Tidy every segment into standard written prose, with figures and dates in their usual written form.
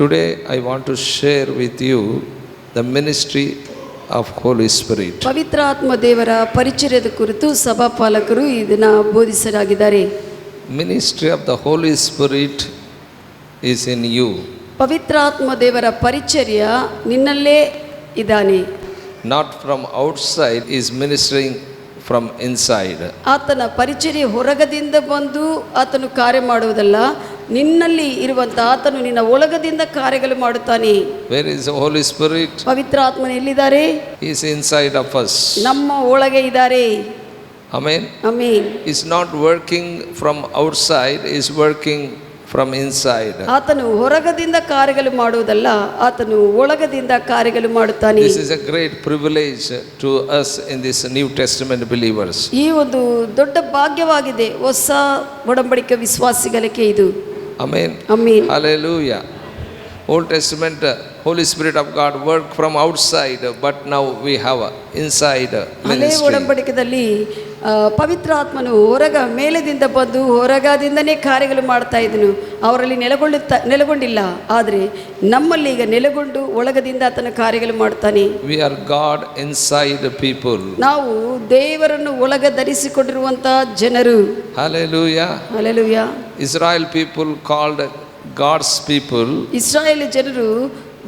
today I want to share with you the ministry of Holy Spirit. ಪವಿತ್ರಾತ್ಮ ದೇವರ ಪರಿಚರ್ಯದ ಕುರಿತು ಸಭಾಪಾಲಕರು ಇದನ್ನ ಬೋಧಿಸಲಾಗಿದ್ದಾರೆ. Ministry of the Holy Spirit is in you. ಪವಿತ್ರಾತ್ಮ ದೇವರ ಪರಿಚರ್ಯ ನಿನ್ನಲ್ಲೇ ಇದ್ದಾನೆ. Not from outside, is ministering from inside. ಆತನ ಪರಿಚರ್ಯ ಹೊರಗದಿಂದ ಬಂದು ಆತನು ಕಾರ್ಯ ಮಾಡುವುದಲ್ಲ, ನಿನ್ನಲ್ಲಿ ಇರುವಂತ ಆತನು ನಿನ್ನ ಒಳಗದಿಂದ ಕಾರ್ಯಗಳು ಮಾಡುತ್ತಾನೆ. Where is the Holy Spirit? ಪವಿತ್ರಾತ್ಮನು ಎಲ್ಲಿದ್ದಾರೆ? He is inside of us. ನಮ್ಮ ಒಳಗೆ ಇದ್ದಾರೆ. Amen. Amen. Is not working from outside, is working from inside. ಆತನು ಹೊರಗದಿಂದ ಕಾರ್ಯಗಳು ಮಾಡುವುದಲ್ಲ, ಆತನು ಒಳಗದಿಂದ ಕಾರ್ಯಗಳು ಮಾಡುತ್ತಾನೆ. This is a great privilege to us in this New Testament believers. ಈ ಒಂದು ದೊಡ್ಡ ಭಾಗ್ಯವಾಗಿದೆ ಹೊಸ ಒಡಂಬಡಿಕೆ ವಿಶ್ವಾಸಿಗಳಿಗೆ ಇದು. Amen. Amen. Hallelujah. Old Testament Holy Spirit of God worked from outside, but now we have inside ಹಳೆ ministry. ಒಡಂಬಡಿಕೆಯಲ್ಲಿ ಪವಿತ್ರಾತ್ಮನು ಮೇಲದಿಂದ ಬಂದು ಹೊರಗದಿಂದನೇ ಕಾರ್ಯಗಳು ಮಾಡ್ತಾ ಇದ್ದನು. ಅವರಲ್ಲಿ ನೆಲೆಗೊಂಡಿಲ್ಲ, ಆದರೆ ನಮ್ಮಲ್ಲಿ ಈಗ ನೆಲೆಗೊಂಡು ಒಳಗದಿಂದ ಆತನ ಕಾರ್ಯಗಳು ಮಾಡ್ತಾನೆ. We are God inside people. ನಾವು ದೇವರನ್ನು ಒಳಗ ಧರಿಸಿಕೊಂಡಿರುವಂತ ಜನರು. Hallelujah. Hallelujah. Israel people called God's people. Israel ಜನರು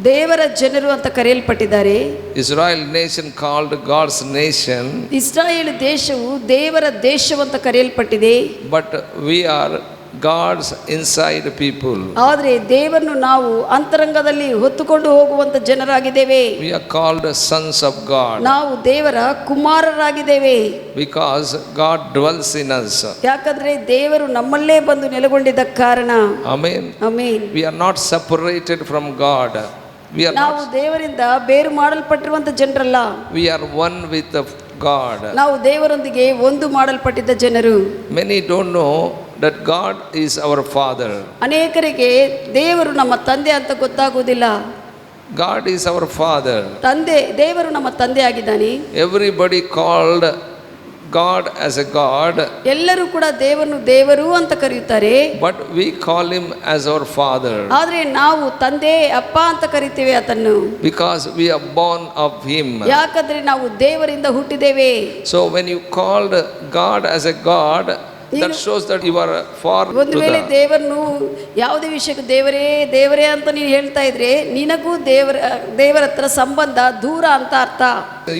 ದೇವರ ಜನರು ಅಂತ ಕರೆಯಲ್ಪಟ್ಟಿದ್ದಾರೆ. Israel nation called God's nation. Israel ದೇಶವು ದೇವರ ದೇಶವಂತ ಕರೆಯಲ್ಪಟ್ಟಿದೆ. But we are God's inside people. ಆದರೆ ದೇವರನ್ನು ನಾವು ಅಂತರಂಗದಲ್ಲಿ ಹೊತ್ತುಕೊಂಡು ಹೋಗುವಂತ ಜನರಾಗಿದ್ದೇವೆ. We are called sons of God. ನಾವು ದೇವರ ಕುಮಾರರಾಗಿದ್ದೇವೆ. Because God dwells in us. ಯಾಕಂದ್ರೆ ದೇವರು ನಮ್ಮಲ್ಲೇ ಬಂದು ನೆಲೆಗೊಂಡಿದ್ದ ಕಾರಣ. Amen. Amen. We are not separated from God. We are ನಾವು ದೇವರಿಂದ ಬೇರು ಮಾಡಲ್ಪಟ್ಟಿರುವಂತ ಜನರಲ್ಲ. We are one with God. ನಾವು ದೇವರೊಂದಿಗೆ ಒಂದು ಮಾಡಲ್ಪಟ್ಟಿದ್ದ ಜನರು. Many don't know that God is our Father. ಅನೇಕರಿಗೆ ದೇವರು ನಮ್ಮ ತಂದೆ ಅಂತ ಗೊತ್ತಾಗುವುದಿಲ್ಲ. God is our Father. ದೇವರು ನಮ್ಮ ತಂದೆ ಆಗಿದ್ದಾನೆ. Everybody called God as a God. ಎಲ್ಲರೂ ಕೂಡ ದೇವರನ್ನು ದೇವರು ಅಂತ ಕರೆಯುತ್ತಾರೆ. But we call him as our Father. ಆದರೆ ನಾವು ತಂದೆ ಅಪ್ಪ ಅಂತ ಕರಿತೇವೆ ಆತನ್ನು. Because we are born of him. ಯಾಕಂದ್ರೆ ನಾವು ದೇವರಿಂದ ಹುಟ್ಟಿದ್ದೇವೆ. So when you called God as a God, that shows that you are far to ಒಂದು ವೇಳೆ ದೇವರನ್ನು ಯಾವುದೇ ವಿಷಯಕ್ಕೆ ದೇವರೇ ದೇವರೇ ಅಂತ ನೀನು ಹೇಳ್ತಾ ಇದ್ರೆ ನಿನಗೂ ದೇವರ ಹತ್ರ ಸಂಬಂಧ ದೂರ ಅಂತ ಅರ್ಥ.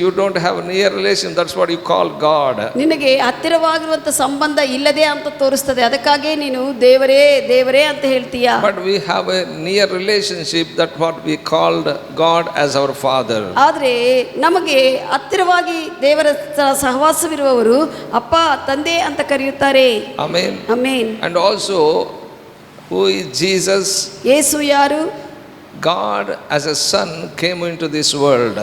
You don't have a near relation, that's what you call God. ನಿನಗೆ ಹತ್ತಿರವಾಗಿರುವಂತ ಸಂಬಂಧ ಇಲ್ಲದೆ ಅಂತ ತೋರಿಸ್ತದೆ, ಅದಕ್ಕಾಗಿ ನೀನು ದೇವರೇ ದೇವರೇ ಅಂತ ಹೇಳ್ತೀಯ. But we have a near relationship, that's what we called God as our Father. ಆದರೆ ನಮಗೆ ಹತ್ತಿರವಾಗಿ ದೇವರ ಸಹವಾಸವಿರುವವರು ಅಪ್ಪ ತಂದೆ ಅಂತ ಕರೆಯುತ್ತಾರೆ. Amen. Amen. And also, who is Jesus? ಯೇಸು ಯಾರು? God as a son came into this world.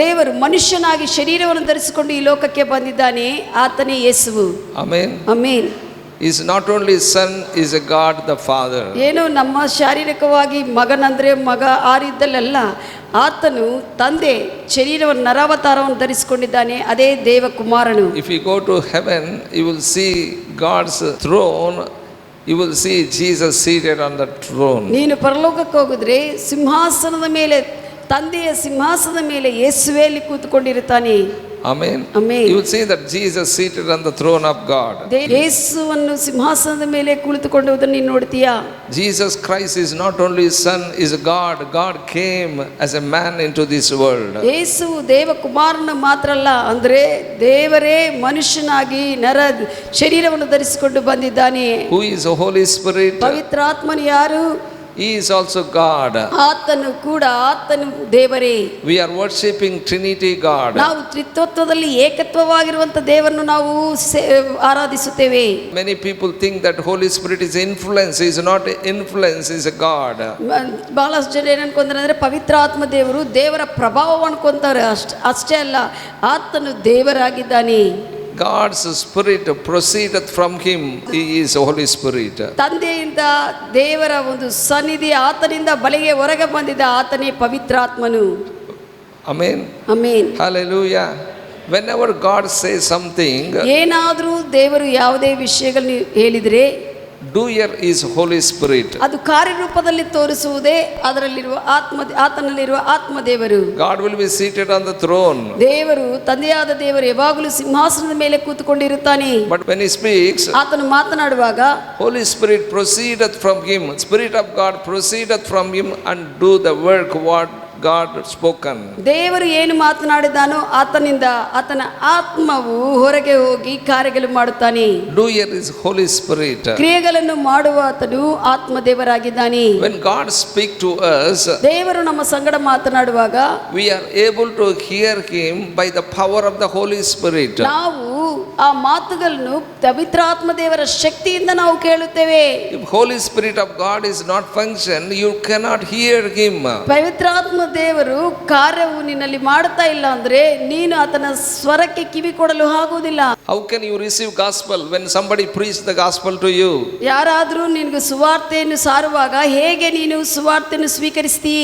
ದೇವರು ಮನುಷ್ಯನಾಗಿ ಶರೀರವನ್ನು ಧರಿಸಿಕೊಂಡು ಈ ಲೋಕಕ್ಕೆ ಬಂದಿದ್ದಾನೆ. ಆತನೇ ಯೇಸುವು. Amen. Amen. Is not only son, is a God the Father. ಏನು ನಮ್ಮ ಶಾರೀರಿಕವಾಗಿ ಮಗನಂದ್ರೆ ಮಗ ಆ ರೀತಿಯಲ್ಲ, ಆತನು ತಂದೆ ಶರೀರವನ್ನು ನರಾವತಾರವನ್ನು ಧರಿಸಿಕೊಂಡಿದ್ದಾನೆ, ಅದೇ ದೇವ ಕುಮಾರನು. If you go to heaven, you will see God's throne. You will see Jesus seated on the throne. ನೀನು ಪರಲೋಕಕ್ಕೆ ಹೋಗಿದ್ರೆ ಸಿಂಹಾಸನದ ಮೇಲೆ, ತಂದೆಯ ಸಿಂಹಾಸನದ ಮೇಲೆ ಯೇಸುವೇ ಅಲ್ಲಿ ಕೂತ್ಕೊಂಡಿರುತ್ತಾನೆ. Amen. Amen. You will see that Jesus seated on the throne of God. ಯೇಸುವನ್ನು ಸಿಂಹಾಸನದ ಮೇಲೆ ಕುಳಿತುಕೊಂಡಿರುವುದನ್ನು ನೀನು ನೋಡ್ತೀಯಾ? Jesus Christ is not only son, is God. God came as a man into this world. ಯೇಸು ದೇವ ಕುಮಾರನ ಮಾತ್ರ ಅಲ್ಲ, ಅಂದ್ರೆ ದೇವರೇ ಮನುಷ್ಯನಾಗಿ ಶರೀರವನ್ನು ಧರಿಸಿಕೊಂಡು ಬಂದಿದ್ದಾನೆ. Who is the Holy Spirit? ಪವಿತ್ರಾತ್ಮನು ಯಾರು? He is also God. ಆತನು ದೇವರೇ. We are worshiping Trinity God. ನಾವು ತ್ರಿತ್ವದಲ್ಲಿ ಏಕತ್ವವಾಗಿರುವಂತ ದೇವರನ್ನು ನಾವು ಆರಾಧಿಸುತ್ತೇವೆ. Many people think that Holy Spirit is influence. He is not influence, he is a God. ಬಹಳಷ್ಟು ಜನ ಏನು ಅನ್ಕೊಂತಾರೆ, ಪವಿತ್ರಾತ್ಮ ದೇವರು ದೇವರ ಪ್ರಭಾವ ಅನ್ಕೊಂತಾರೆ. ಅಷ್ಟೇ ಅಲ್ಲ, ಆತನು ದೇವರಾಗಿದ್ದಾನೆ. God's spirit proceedeth from him. He is Holy Spirit. ತಂದೆಯಿಂದ ದೇವರ ಒಂದು ಸನ್ನಿಧಿ ಆತನಿಂದ ಬಳಿಗೆ ಹೊರಗೆ ಬಂದಿದ್ದ ಆತನೇ ಪವಿತ್ರಾತ್ಮನು. Amen. Amen. Hallelujah. Whenever God says something, ಏನಾದರೂ ದೇವರು ಯಾವುದೇ ವಿಷಯಗಳನ್ನು ಹೇಳಿದರೆ, doer is Holy Spirit. ಅದು ಕಾರ್ಯರೂಪದಲ್ಲಿ ತೋರಿಸುವುದೇ ಅದರಲ್ಲಿರುವ ಆತನಲ್ಲಿರುವ ಆತ್ಮದೇವರು. God will be seated on the throne. ದೇವರು ತಂದೆಯಾದ ದೇವರು ಯಾವಾಗಲೂ ಸಿಂಹಾಸನದ ಮೇಲೆ ಕೂತುಕೊಂಡಿರುತ್ತಾನೆ. But when he speaks, ಆತನು ಮಾತನಾಡುವಾಗ Holy Spirit proceedeth from him. Spirit of God proceedeth from him and do the work what God spoken. ದೇವರು ಏನು ಮಾತನಾಡಿದಾನೋ ಆತನಿಂದ ಆತನ ಆತ್ಮವು ಹೊರಗೆ ಹೋಗಿ ಕಾರ್ಯಗಳು ಮಾಡುತ್ತಾನೆ. Doer is Holy Spirit. ಕ್ರಿಯೆಗಳನ್ನು ಮಾಡುವ ಆತನು ಆತ್ಮದೇವರಾಗಿದ್ದಾನೆ. When God speak to us, ದೇವರು ನಮ್ಮ ಸಂಗಡ ಮಾತನಾಡುವಾಗ we are able to hear him by the power of the Holy Spirit. ನಾವು ಆ ಮಾತುಗಳನ್ನು ಪವಿತ್ರಾತ್ಮ ದೇವರ ಶಕ್ತಿಯಿಂದ ನಾವು ಕೇಳುತ್ತೇವೆ. If Holy Spirit of God is not function, you cannot hear him. ಪವಿತ್ರಾತ್ಮ ದೇವರು ಕಾರ್ಯವು ನಿನ್ನಲ್ಲಿ ಮಾಡ್ತಾ ಇಲ್ಲ ಅಂದ್ರೆ ನೀನು ಆತನ ಸ್ವರಕ್ಕೆ ಕಿವಿ ಕೊಡಲು ಆಗುವುದಿಲ್ಲ. How can you receive gospel when somebody preach the gospel to you? ಯಾರಾದರೂ ನಿನಗೆ ಸುವಾರ್ತೆಯನ್ನು ಸಾರುವಾಗ ಹೇಗೆ ನೀನು ಸುವಾರ್ತೆಯನ್ನು ಸ್ವೀಕರಿಸ್ತೀ?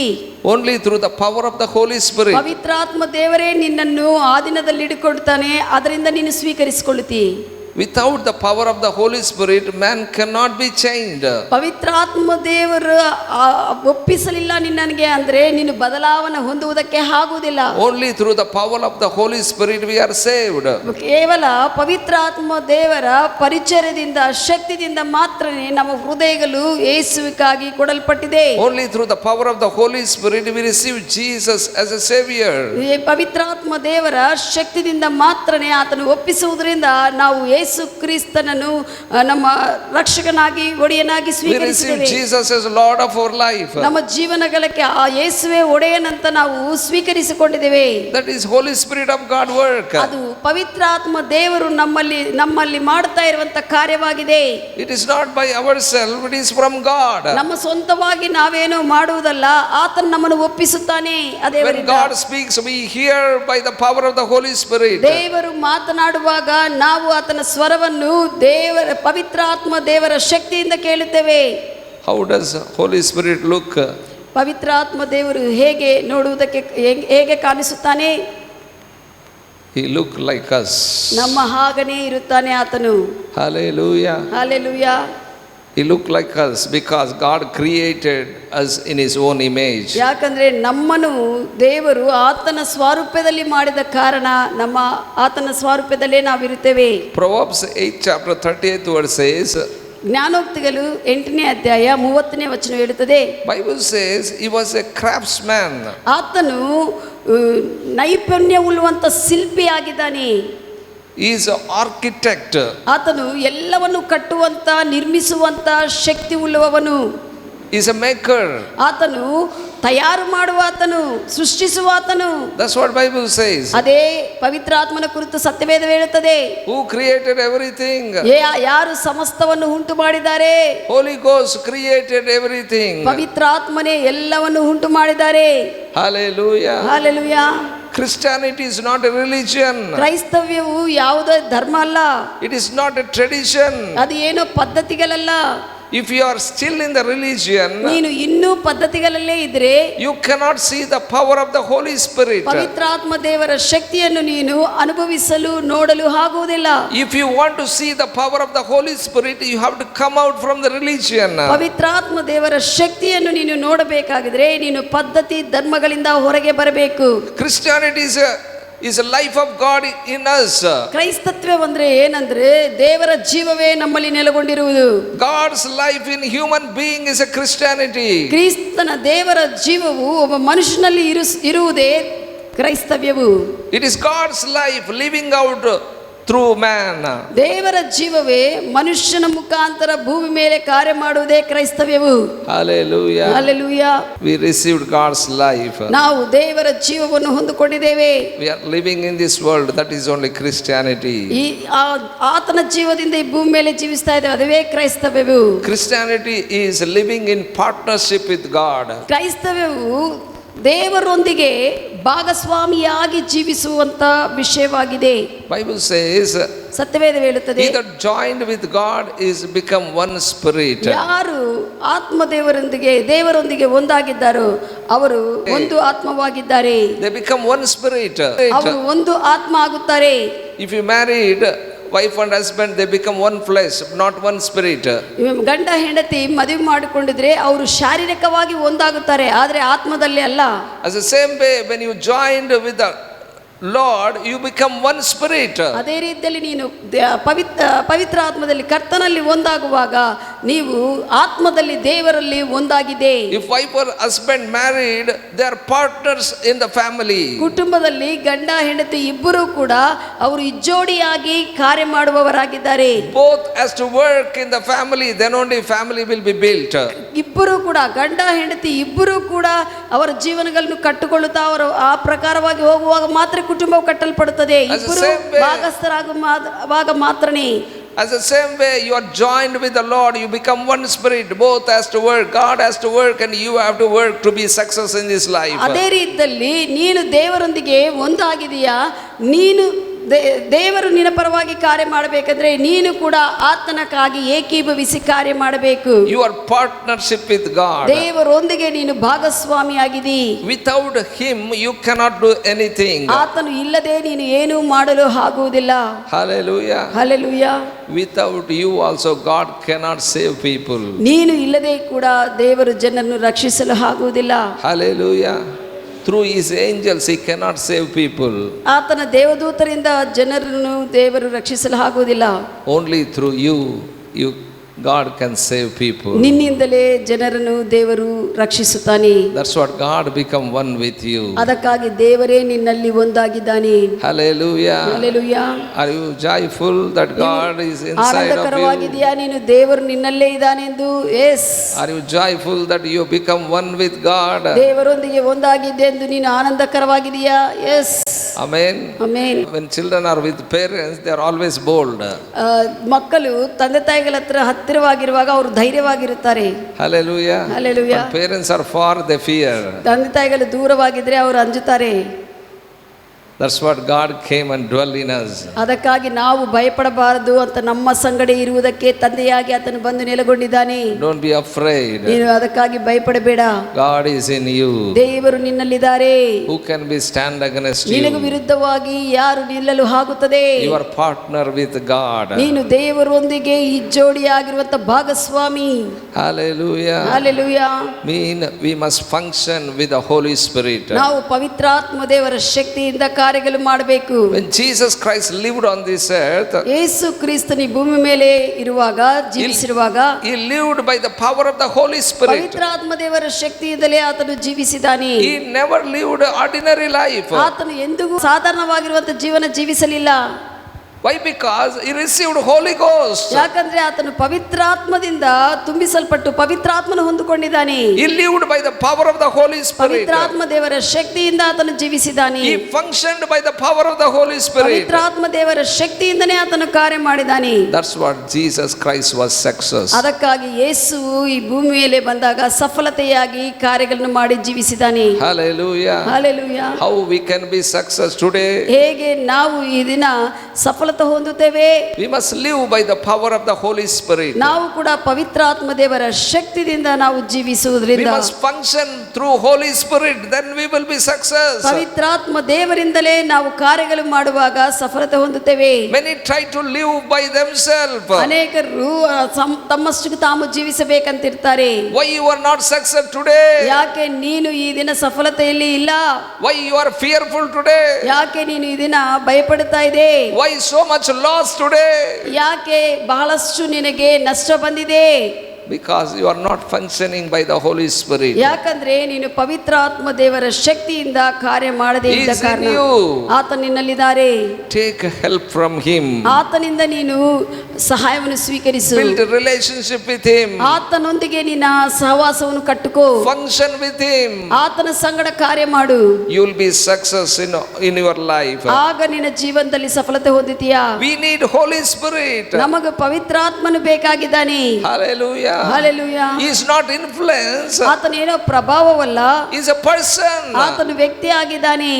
Only through the power of the Holy Spirit. ಪವಿತ್ರಾತ್ಮ ದೇವರೇ ನಿನ್ನನ್ನು ಆ ದಿನದಲ್ಲಿ ಹಿಡಿಕೊಳ್ತಾನೆ, ಅದರಿಂದ ನೀನು ಸ್ವೀಕರಿಸಿಕೊಳ್ಳುತ್ತಿ. Without the power of the Holy Spirit, man cannot be changed. ಪವಿತ್ರಾತ್ಮ ದೇವರು ಒಪ್ಪಿಸಲಿಲ್ಲ ನಿನ್ನನಿಗೆ ಅಂದ್ರೆ ನೀನು ಬದಲಾವಣೆ ಹೊಂದುವುದಕ್ಕೆ ಆಗುವುದಿಲ್ಲ. Only through the power of the Holy Spirit we are saved. ಕೇವಲ ಪವಿತ್ರಾತ್ಮ ದೇವರ ಪರಿಚಯದಿಂದ ಶಕ್ತಿಯಿಂದ ಮಾತ್ರನೇ ನಮ್ಮ ಹೃದಯಗಳು ಯೇಸುವಿಗಾಗಿ ಕೊಡಲ್ಪಟ್ಟಿದೆ. Only through the power of the Holy Spirit we receive Jesus as a savior. ಈ ಪವಿತ್ರಾತ್ಮ ದೇವರ ಶಕ್ತಿಯಿಂದ ಮಾತ್ರನೇ ಆತನು ಒಪ್ಪಿಸುವುದರಿಂದ ನಾವು ಯೇಸು ಕ್ರಿಸ್ತನನ್ನು ನಮ್ಮ ರಕ್ಷಕನಾಗಿ ಒಡೆಯನಾಗಿ We receive ಸ್ವೀಕರಿಸಿದ್ದೇವೆ. Jesus as Lord of our life. ನಮ್ಮ ಜೀವನಗಳಿಗೆ ಆ ಯೇಸುವೇ ಒಡೆಯನಂತ ನಾವು ಸ್ವೀಕರಿಸಿಕೊಂಡಿದ್ದೇವೆ. That is Holy Spirit of God work. ಅದು ಪವಿತ್ರಾತ್ಮ ದೇವರು ನಮ್ಮಲ್ಲಿ ಮಾಡ್ತಾ ಇರುವಂತ ಕಾರ್ಯವಾಗಿದೆ. It is not by ourselves, it is from God. ನಮ್ಮ ಸ್ವಂತವಾಗಿ ನಾವೇನೋ ಮಾಡುವುದಲ್ಲ, ಆತನು ನಮ್ಮನ್ನು ಒಪ್ಪಿಸುತ್ತಾನೆ. ಅದೇ When God speaks, we hear by the power of the Holy Spirit. ದೇವರು ಮಾತನಾಡುವಾಗ ನಾವು ಆತನ ಸ್ವರವನ್ನು ದೇವರ ಪವಿತ್ರಾತ್ಮ ದೇವರ ಶಕ್ತಿಯಿಂದ ಕೇಳುತ್ತೇವೆ. How does Holy Spirit look? ಪವಿತ್ರಾತ್ಮ ದೇವರು ಹೇಗೆ ನೋಡುವುದಕ್ಕೆ ಹೇಗೆ ಕಾಣಿಸುತ್ತಾನೆ? He look like us. ನಮ್ಮ ಹಾಗನೇ ಇರುತ್ತಾನೆ ಆತನು. Hallelujah. Hallelujah. He look like us because God created us in his own image. ಯಾಕಂದ್ರೆ ನಮ್ಮನ್ನು ದೇವರು ಆತನ ಸ್ವರೂಪದಲ್ಲಿ ಮಾಡಿದ ಕಾರಣ ನಮ್ಮ ಆತನ ಸ್ವರೂಪದಲ್ಲೇ ನಾವಿರುತ್ತೇವೆ. Proverbs 8 chapter 38 verse says, ಜ್ಞಾನೋಕ್ತಿಗಳು 8ನೇ ಅಧ್ಯಾಯ 30ನೇ ವಚನ ಹೇಳುತ್ತದೆ. Bible says he was a craftsman. ಆತನು ನೈಪುಣ್ಯವುಳ್ಳುವಂತ ಶಿಲ್ಪಿಯಾಗಿದ್ದಾನೆ. He is an architect. ಆತನು ಎಲ್ಲವನ್ನು ಕಟ್ಟುವಂತ ನಿರ್ಮಿಸುವಂತ ಶಕ್ತಿ ಉಳ್ಳವನು. He is a maker. ಆತನು ತಯಾರು ಮಾಡುವ ಆತನು, ಸೃಷ್ಟಿಸುವ ಆತನು. That's what Bible says. ಅದೇ ಪವಿತ್ರಾತ್ಮನ ಕುರಿತು ಸತ್ಯವೇದ ಹೇಳುತ್ತದೆ. Who created everything? ಯಾರು ಸಮಸ್ತವನ್ನು ಉಂಟು ಮಾಡಿದ್ದಾರೆ? Holy Ghost created everything. ಪವಿತ್ರಾತ್ಮನೇ ಎಲ್ಲವನ್ನು ಉಂಟು ಮಾಡಿದ್ದಾರೆ. Hallelujah. Hallelujah. Christianity is not a religion. ಕ್ರೈಸ್ತವ್ಯವು ಯಾವುದೇ ಧರ್ಮ ಅಲ್ಲ. It is not a tradition. ಅದು ಏನೋ ಪದ್ಧತಿಗಳಲ್ಲ. If you are still in the religion, ನೀನು ಇನ್ನೂ ಪದ್ಧತಿಗಳಲ್ಲೇ ಇದ್ರೆ you cannot see the power of the Holy Spirit. ಪವಿತ್ರಾತ್ಮ ದೇವರ ಶಕ್ತಿಯನ್ನು ನೀನು ಅನುಭವಿಸಲು ನೋಡಲು ಆಗುವುದಿಲ್ಲ. If you want to see the power of the Holy Spirit, you have to come out from the religion. ಪವಿತ್ರಾತ್ಮ ದೇವರ ಶಕ್ತಿಯನ್ನು ನೀನು ನೋಡಬೇಕಾಗಿದ್ರೆ ನೀನು ಪದ್ಧತಿ ಧರ್ಮಗಳಿಂದ ಹೊರಗೆ ಬರಬೇಕು. Christianity is a life of God in us. ಕ್ರೈಸ್ತತ್ವ ಅಂದ್ರೆ ಏನಂದ್ರೆ ದೇವರ ಜೀವವೇ ನಮ್ಮಲ್ಲಿ ನೆಲೆಗೊಂಡಿರುವುದು. God's life in human being is a Christianity. ಕ್ರಿಸ್ತನ ದೇವರ ಜೀವವು ಒಬ್ಬ ಮನುಷ್ಯನಲ್ಲಿ ಇರುವುದೇ ಕ್ರೈಸ್ತವ್ಯವು. It is God's life living out through man. ದೇವರ ಜೀವವೇ ಮನುಷ್ಯನ ಮುಖಾಂತರ ಭೂಮಿ ಮೇಲೆ ಕಾರ್ಯ ಮಾಡುವುದೇ ಕ್ರೈಸ್ತವ್ಯವು. Hallelujah. Hallelujah. We received God's life. ನಾವು ದೇವರ ಜೀವವನ್ನು ಹೊಂದಿಕೊಂಡಿದ್ದೇವೆ. We are living in this world, that is only Christianity. ಈ ಆತನ ಜೀವದಿಂದ ಈ ಭೂಮಿ ಮೇಲೆ ಜೀವಿಸ್ತಾ ಇದ್ದೇವೆ, ಅದುವೇ ಕ್ರೈಸ್ತವ್ಯವು. Christianity is living in partnership with God. ಕ್ರೈಸ್ತವ್ಯವು ದೇವರೊಂದಿಗೆ ಭಾಗಸ್ವಾಮಿಯಾಗಿ ಜೀವಿಸುವಂತ ವಿಷಯವಾಗಿದೆ. Bible says, ಸತ್ಯವೇದ ಹೇಳುತ್ತದೆ, he that joined with God is become one spirit. ಯಾರು ದೇವರೊಂದಿಗೆ ಒಂದಾಗಿದ್ದಾರೋ ಅವರು ಒಂದು ಆತ್ಮವಾಗಿದ್ದಾರೆ. They become one spirit. ಅವರು ಒಂದು ಆತ್ಮ ಆಗುತ್ತಾರೆ. If you married wife and husband, they become one flesh, not one spirit. ಗಂಡ ಹೆಂಡತಿ ಮದುವೆ ಮಾಡಿಕೊಂಡಿದ್ರೆ ಅವರು ಶಾರೀರಿಕವಾಗಿ ಒಂದಾಗುತ್ತಾರೆ, ಆದರೆ ಆತ್ಮದಲ್ಲಿ ಅಲ್ಲ. As the same way, when you joined with the Lord, you become one spirit. ಅದೇ ರೀತಿಯಲ್ಲಿ ನೀನು ಪವಿತ್ರ ಆತ್ಮದಲ್ಲಿ ಕರ್ತನಲ್ಲಿ ಒಂದಾಗುವಾಗ ನೀವು ಆತ್ಮದಲ್ಲಿ ದೇವರಲ್ಲಿ ಒಂದಾಗಿದೆ. If wife or husband married, they are partners in the family. ಕುಟುಂಬದಲ್ಲಿ ಗಂಡ ಹೆಂಡತಿ ಇಬ್ಬರೂ ಕೂಡ ಅವರು ಇಜ್ಜೋಡಿಯಾಗಿ ಕಾರ್ಯ ಮಾಡುವವರಾಗಿದ್ದಾರೆ. Both has to work in the family, then only family will be built. ಇಬ್ಬರೂ ಕೂಡ ಗಂಡ ಹೆಂಡತಿ ಇಬ್ಬರೂ ಕೂಡ ಅವರ ಜೀವನಗಳನ್ನು ಕಟ್ಟಿಕೊಳ್ಳುತ್ತಾ ಅವರು ಆ ಪ್ರಕಾರವಾಗಿ ಹೋಗುವಾಗ ಮಾತ್ರ ಕುಟುಂಬವು ಕಟ್ಟಲ್ಪಡುತ್ತದೆ. ಇಬ್ಬರು ಭಾಗಸ್ಥರಾಗುವಾಗ ಮಾತ್ರನೇ. As the same way you are joined with the Lord, you become one spirit. Both has to work. God has to work and you have to work to be success in this life. ಅದೇ ರೀತಿಯಲ್ಲಿ ನೀನು ದೇವರೊಂದಿಗೆ ಒಂದಾಗಿದೆಯಾ, ನೀನು ದೇವರು ನಿನ್ನ ಪರವಾಗಿ ಕಾರ್ಯ ಮಾಡಬೇಕಂದ್ರೆ ನೀನು ಕೂಡ ಆತನಕ್ಕಾಗಿ ಏಕೀಭವಿಸಿ ಕಾರ್ಯ ಮಾಡಬೇಕು. Your partnership with God. ದೇವರೊಂದಿಗೆ ನೀನು ಭಾಗಸ್ವಾಮಿಯಾಗಿದ್ದೀ. Without him you cannot do anything. ಆತನು ಇಲ್ಲದೆ ನೀನು ಏನು ಮಾಡಲು ಆಗುವುದಿಲ್ಲ. Hallelujah. Hallelujah. Without you also God cannot save people. ನೀನು ಇಲ್ಲದೆ ಕೂಡ ದೇವರು ಜನರನ್ನು ರಕ್ಷಿಸಲು ಆಗುವುದಿಲ್ಲ. Hallelujah. Through his angels he cannot save people. ಆತನ ದೇವದೂತರಿಂದ ಜನರನ್ನು ದೇವರು ರಕ್ಷಿಸಲು ಆಗುವುದಿಲ್ಲ. Only through you God can save people. ನಿನ್ನಿಂದಲೇ ಜನರನ್ನು ದೇವರು ರಕ್ಷಿಸುತ್ತಾನೆ. That's what God become one with you. ಅದಕ್ಕಾಗಿ ದೇವರೇ ನಿನ್ನಲ್ಲಿ ಒಂದಾಗಿದ್ದಾನೆ. Hallelujah. Hallelujah. Are you joyful that God is inside of you? ಆನಂದಕರವಾಗಿದೆಯಾ ನೀನು ದೇವರು ನಿನ್ನಲ್ಲೇ ಇದ್ದಾನೆಂದು? Yes. Are you joyful that you become one with God? ದೇವರೊಂದಿಗೆ ಒಂದಾಗಿದ್ದೆ ಎಂದು ನೀನು ಆನಂದಕರವಾಗಿದೆಯಾ? Yes. Amen. Amen. When children are with parents, they are always bold. ಮಕ್ಕಳು ತಂದೆ ತಾಯಿಗಳ ಹತ್ರ ಹತ್ತಿರವಾಗಿರುವಾಗ ಅವರು ಧೈರ್ಯವಾಗಿರುತ್ತಾರೆ. Hallelujah. Hallelujah. When parents are far, they fear. ತಂದೆ ತಾಯಿಗಳು ದೂರವಾಗಿದ್ರೆ ಅವರು ಅಂಜುತ್ತಾರೆ. That's what God came and dwell in us. ಅದಕ್ಕಾಗಿ ನಾವು ಭಯಪಡಬಾರದು ಅಂತ ನಮ್ಮ ಸಂಗಡ ಇರುವುದಕ್ಕೆ ತಂದೆಯಾಗಿ ಆತನು ಬಂದು ನೆಲೆಗೊಂಡಿದ್ದಾನೆ. Don't be afraid. ನೀನು ಅದಕ್ಕಾಗಿ ಭಯಪಡಬೇಡ. God is in you. ದೇವರು ನಿನ್ನಲ್ಲಿದ್ದಾರೆ. Who can be stand against you? ನಿನಗೆ ವಿರುದ್ಧವಾಗಿ ಯಾರು ನಿಲ್ಲಲು ಆಗುತ್ತದೆ? You are partner with God. ನೀನು ದೇವರೊಂದಿಗೆ ಇಜ್ಜೋಡಿಯಾಗಿರುವಂತ ಭಾಗಸ್ವಾಮಿ. Hallelujah. Hallelujah. Mean we must function with the Holy Spirit. ನಾವು ಪವಿತ್ರಾತ್ಮ ದೇವರ ಶಕ್ತಿಯಿಂದ ಕಾರ್ಯಗಳು ಮಾಡಬೇಕು. When Jesus Christ lived on this earth, ಯೇಸು ಕ್ರಿಸ್ತನು ಭೂಮಿ ಮೇಲೆ ಇರುವಾಗ ಜೀವಿಸಿರುವಾಗ he lived by the power of the Holy Spirit. ಪವಿತ್ರಾತ್ಮ ದೇವರ ಶಕ್ತಿಯಿಂದಲೇ ಆತನು ಜೀವಿಸಿದ್ದಾನೆ. He never lived ordinary life. ಆತನು ಎಂದಿಗೂ ಸಾಧಾರಣವಾಗಿರುವಂತ ಜೀವನ ಜೀವಿಸಲಿಲ್ಲ. Why? Because he received Holy Ghost. ಯಾಕಂದ್ರೆ ಆತನು ಪವಿತ್ರಾತ್ಮದಿಂದ ತುಂಬಿಸಲ್ಪಟ್ಟು ಪವಿತ್ರಾತ್ಮನ ಹೊಂದಿಕೊಂಡಿದ್ದಾನೆ. He lived by the power of the Holy Spirit. ಪವಿತ್ರಾತ್ಮ ದೇವರ ಶಕ್ತಿಯಿಂದ ಆತನು ಜೀವಿಸಿದ್ದಾನೆ. He functioned by the power of the Holy Spirit. ಪವಿತ್ರಾತ್ಮ ದೇವರ ಶಕ್ತಿಯಿಂದನೇ ಆತನು ಕಾರ್ಯ ಮಾಡಿದ್ದಾನೆ. That's what Jesus Christ was success. ಅದಕ್ಕಾಗಿ ಯೇಸುವು ಈ ಭೂಮಿ ಮೇಲೆ ಬಂದಾಗ ಸಫಲತೆಯಾಗಿ ಕಾರ್ಯಗಳನ್ನು ಮಾಡಿ ಜೀವಿಸಿದ್ದಾನೆ. Hallelujah. Hallelujah. How we can be success today? ಹೇಗೆ ನಾವು ಈ ದಿನ ಸಫಲತೆ ಹೊಂದುತ್ತೇವೆ? We must live by the power of the Holy Spirit. ನಾವು ಕೂಡ ಪವಿತ್ರಾತ್ಮ ದೇವರ ಶಕ್ತಿಯಿಂದ ನಾವು ಜೀವಿಸುವುದರಿಂದ We must function through Holy Spirit, then we will be success. ಪವಿತ್ರಾತ್ಮ ದೇವರಿಂದಲೇ ನಾವು ಕಾರ್ಯಗಳು ಮಾಡುವಾಗ ಸಫಲತೆ ಹೊಂದುತ್ತೇವೆ. Many try to live by themselves. ಅನೇಕರು ತಮ್ಮಷ್ಟಕ್ಕೆ ತಾವು ಜೀವಿಸಬೇಕಂತಿರ್ತಾರೆ. Why you are not success today? ಯಾಕೆ ನೀನು ಈ ದಿನ ಸಫಲತೆಯಲ್ಲಿ ಇಲ್ಲ? Why you are fearful today? ಯಾಕೆ ನೀನು ಈ ದಿನ ಭಯಪಡುತ್ತಾ ಇದೆ? Why so much loss today? ಯಾಕೆ ಬಹಳಷ್ಟು ನಿನಗೆ ನಷ್ಟ ಬಂದಿದೆ? Because you are not functioning by the Holy Spirit. ಯಾಕಂದ್ರೆ ನೀನು ಪವಿತ್ರಾತ್ಮ ದೇವರ ಶಕ್ತಿಯಿಂದ ಕಾರ್ಯ ಮಾಡದೇ ಇದ್ದ ಕಾರಣ. ಆತ ನಿನ್ನಲ್ಲಿದ್ದಾರೆ. Take help from him. ಆತನಿಂದ ನೀನು ಸಹಾಯವನ್ನು ಸ್ವೀಕರಿಸು. Build a relationship with him. ಆತನೊಂದಿಗೆ ನಿನ್ನ ಸಹವಾಸವನ್ನು ಕಟ್ಟುಕೋ. Function with him. ಆತನ ಸಂಗಡ ಕಾರ್ಯ ಮಾಡು. You will be success in your life. ಆಗ ನಿನ್ನ ಜೀವನದಲ್ಲಿ ಸಫಲತೆ ಹೊಂದುತ್ತೀಯಾ? We need Holy Spirit. ನಮಗೆ ಪವಿತ್ರಾತ್ಮನು ಬೇಕಾಗಿದ್ದಾನೆ. Hallelujah. Hallelujah. He is not influence. ಆತನೇನೋ ಪ್ರಭಾವವಲ್ಲ. He is a person. ಆತನು ವ್ಯಕ್ತಿಯಾಗಿದ್ದಾನೆ.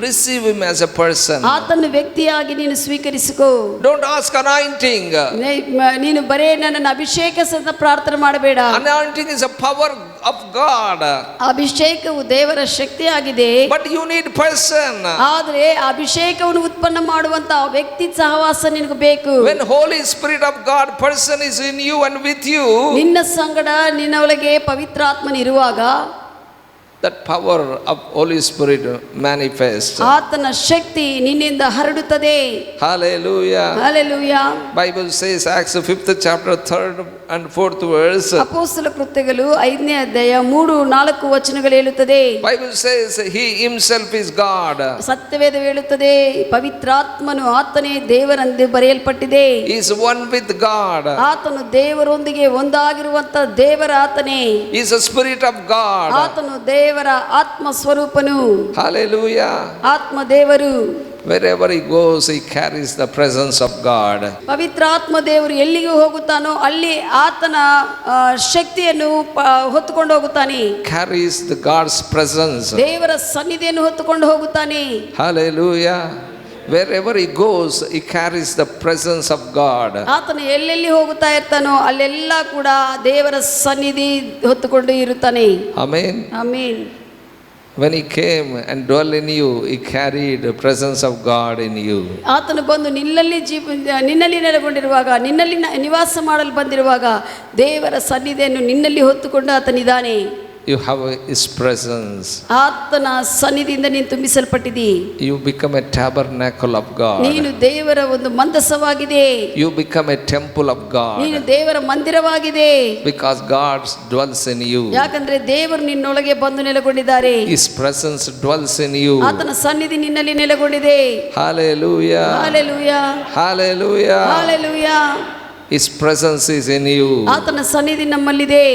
Receive him as a person. ಆತನು ವ್ಯಕ್ತಿಯಾಗಿ ನೀನು ಸ್ವೀಕರಿಸಿಕೋ. Don't ask anointing. ನೀನು ಬರೇ ನನ್ನನ್ನು ಅಭಿಷೇಕಿಸದ ಪ್ರಾರ್ಥನೆ ಮಾಡಬೇಡ. Anointing is a power of God. ಅಭಿಷೇಕವು ದೇವರ ಶಕ್ತಿಯಾಗಿದೆ. But you need person. ಆದರೆ ಅಭಿಷೇಕವನ್ನು ಉತ್ಪನ್ನ ಮಾಡುವಂತ ವ್ಯಕ್ತಿ ಸಹವಾಸ ನಿನಗೆ ಬೇಕು. When Holy Spirit of God person is in you and with you, ನಿನ್ನ ಸಂಗಡ ನಿನ್ನೊಳಗೆ ಪವಿತ್ರಾತ್ಮನಿರುವಾಗ that power of Holy Spirit manifests. ಆತನ ಶಕ್ತಿ ನಿನ್ನಿಂದ ಹರಡುತ್ತದೆ. Hallelujah. Hallelujah. Bible says Acts 5th chapter 3rd and 4th verse. ಅಪೊಸ್ತಲ ಕೃತ್ಯಗಳು 5ನೇ ಅಧ್ಯಾಯ 3-4 ವಚನಗಳು ಹೇಳುತ್ತದೆ. Bible says he himself is God. ಸತ್ಯವೇದ ಹೇಳುತ್ತದೆ ಪವಿತ್ರಾತ್ಮನು ಆತನೇ ದೇವರೆಂದು ಬರೆಯಲ್ಪಟ್ಟಿದೆ. He is one with God. ಆತನು ದೇವರೊಂದಿಗೆ ಒಂದಾಗಿರುವಂತ ದೇವರ ಆತನೇ. He is a spirit of God. ಆತನು ದೇವರ ಆತ್ಮ ಸ್ವರೂಪನು. Hallelujah. ಆತ್ಮ ದೇವರು. Wherever he goes, he carries the presence of God. ಪವಿತ್ರಾತ್ಮ ದೇವರು ಎಲ್ಲಿಗೆ ಹೋಗುತ್ತಾನೋ ಅಲ್ಲಿ ಆತನ ಶಕ್ತಿಯನ್ನು ಹೊತ್ತುಕೊಂಡು ಹೋಗುತ್ತಾನೆ. Carries the God's presence. ದೇವರ ಸನ್ನಿಧಿಯನ್ನು ಹೊತ್ತುಕೊಂಡು ಹೋಗುತ್ತಾನೆ. Hallelujah. Wherever he goes, he carries the presence of God. ಆತನು ಎಲ್ಲೆಲ್ಲಿ ಹೋಗುತ್ತಾ ಇರ್ತಾನೋ ಅಲ್ಲೆಲ್ಲ ಕೂಡ ದೇವರ ಸನ್ನಿಧಿ ಹೊತ್ತುಕೊಂಡು ಇರುತ್ತಾನೆ. Amen. Amen. When he came and dwelt in you, he carried the presence of God in you. ಆತನು ಬಂದು ನಿನ್ನಲ್ಲಿ ನೆಲೆಗೊಂಡಿರುವಾಗ, ನಿನ್ನಲ್ಲಿ ನಿವಾಸ ಮಾಡಲು ಬಂದಿರುವಾಗ ದೇವರ ಸನ್ನಿಧಿಯನ್ನು ನಿನ್ನಲ್ಲಿ ಹೊತ್ತುಕೊಂಡು ಆತನಿದ್ದಾನೆ. You have his presence. ಆತನ ಸನ್ನಿಧಿಯಿಂದ ನೀನು ತುಂಬಿಸಲ್ಪಟ್ಟಿದ್ದೀ. You become a tabernacle of God. ನೀನು ದೇವರ ಒಂದು ಮಂದಸವಾಗಿದೆ. You become a temple of God. ನೀನು ದೇವರ ಮಂದಿರವಾಗಿದೆ. Because God dwells in you. ಯಾಕಂದ್ರೆ ದೇವರು ನಿನ್ನೊಳಗೆ ಬಂದು ನೆಲೆಗೊಂಡಿದ್ದಾರೆ. His presence dwells in you. ಆತನ ಸನ್ನಿಧಿ ನಿನ್ನಲ್ಲಿ ನೆಲೆಗೊಂಡಿದೆ. Hallelujah. Hallelujah. Hallelujah. Hallelujah. His presence is in you. ಆತನ ಸನ್ನಿಧಿ ನಮ್ಮಲ್ಲಿದೆ.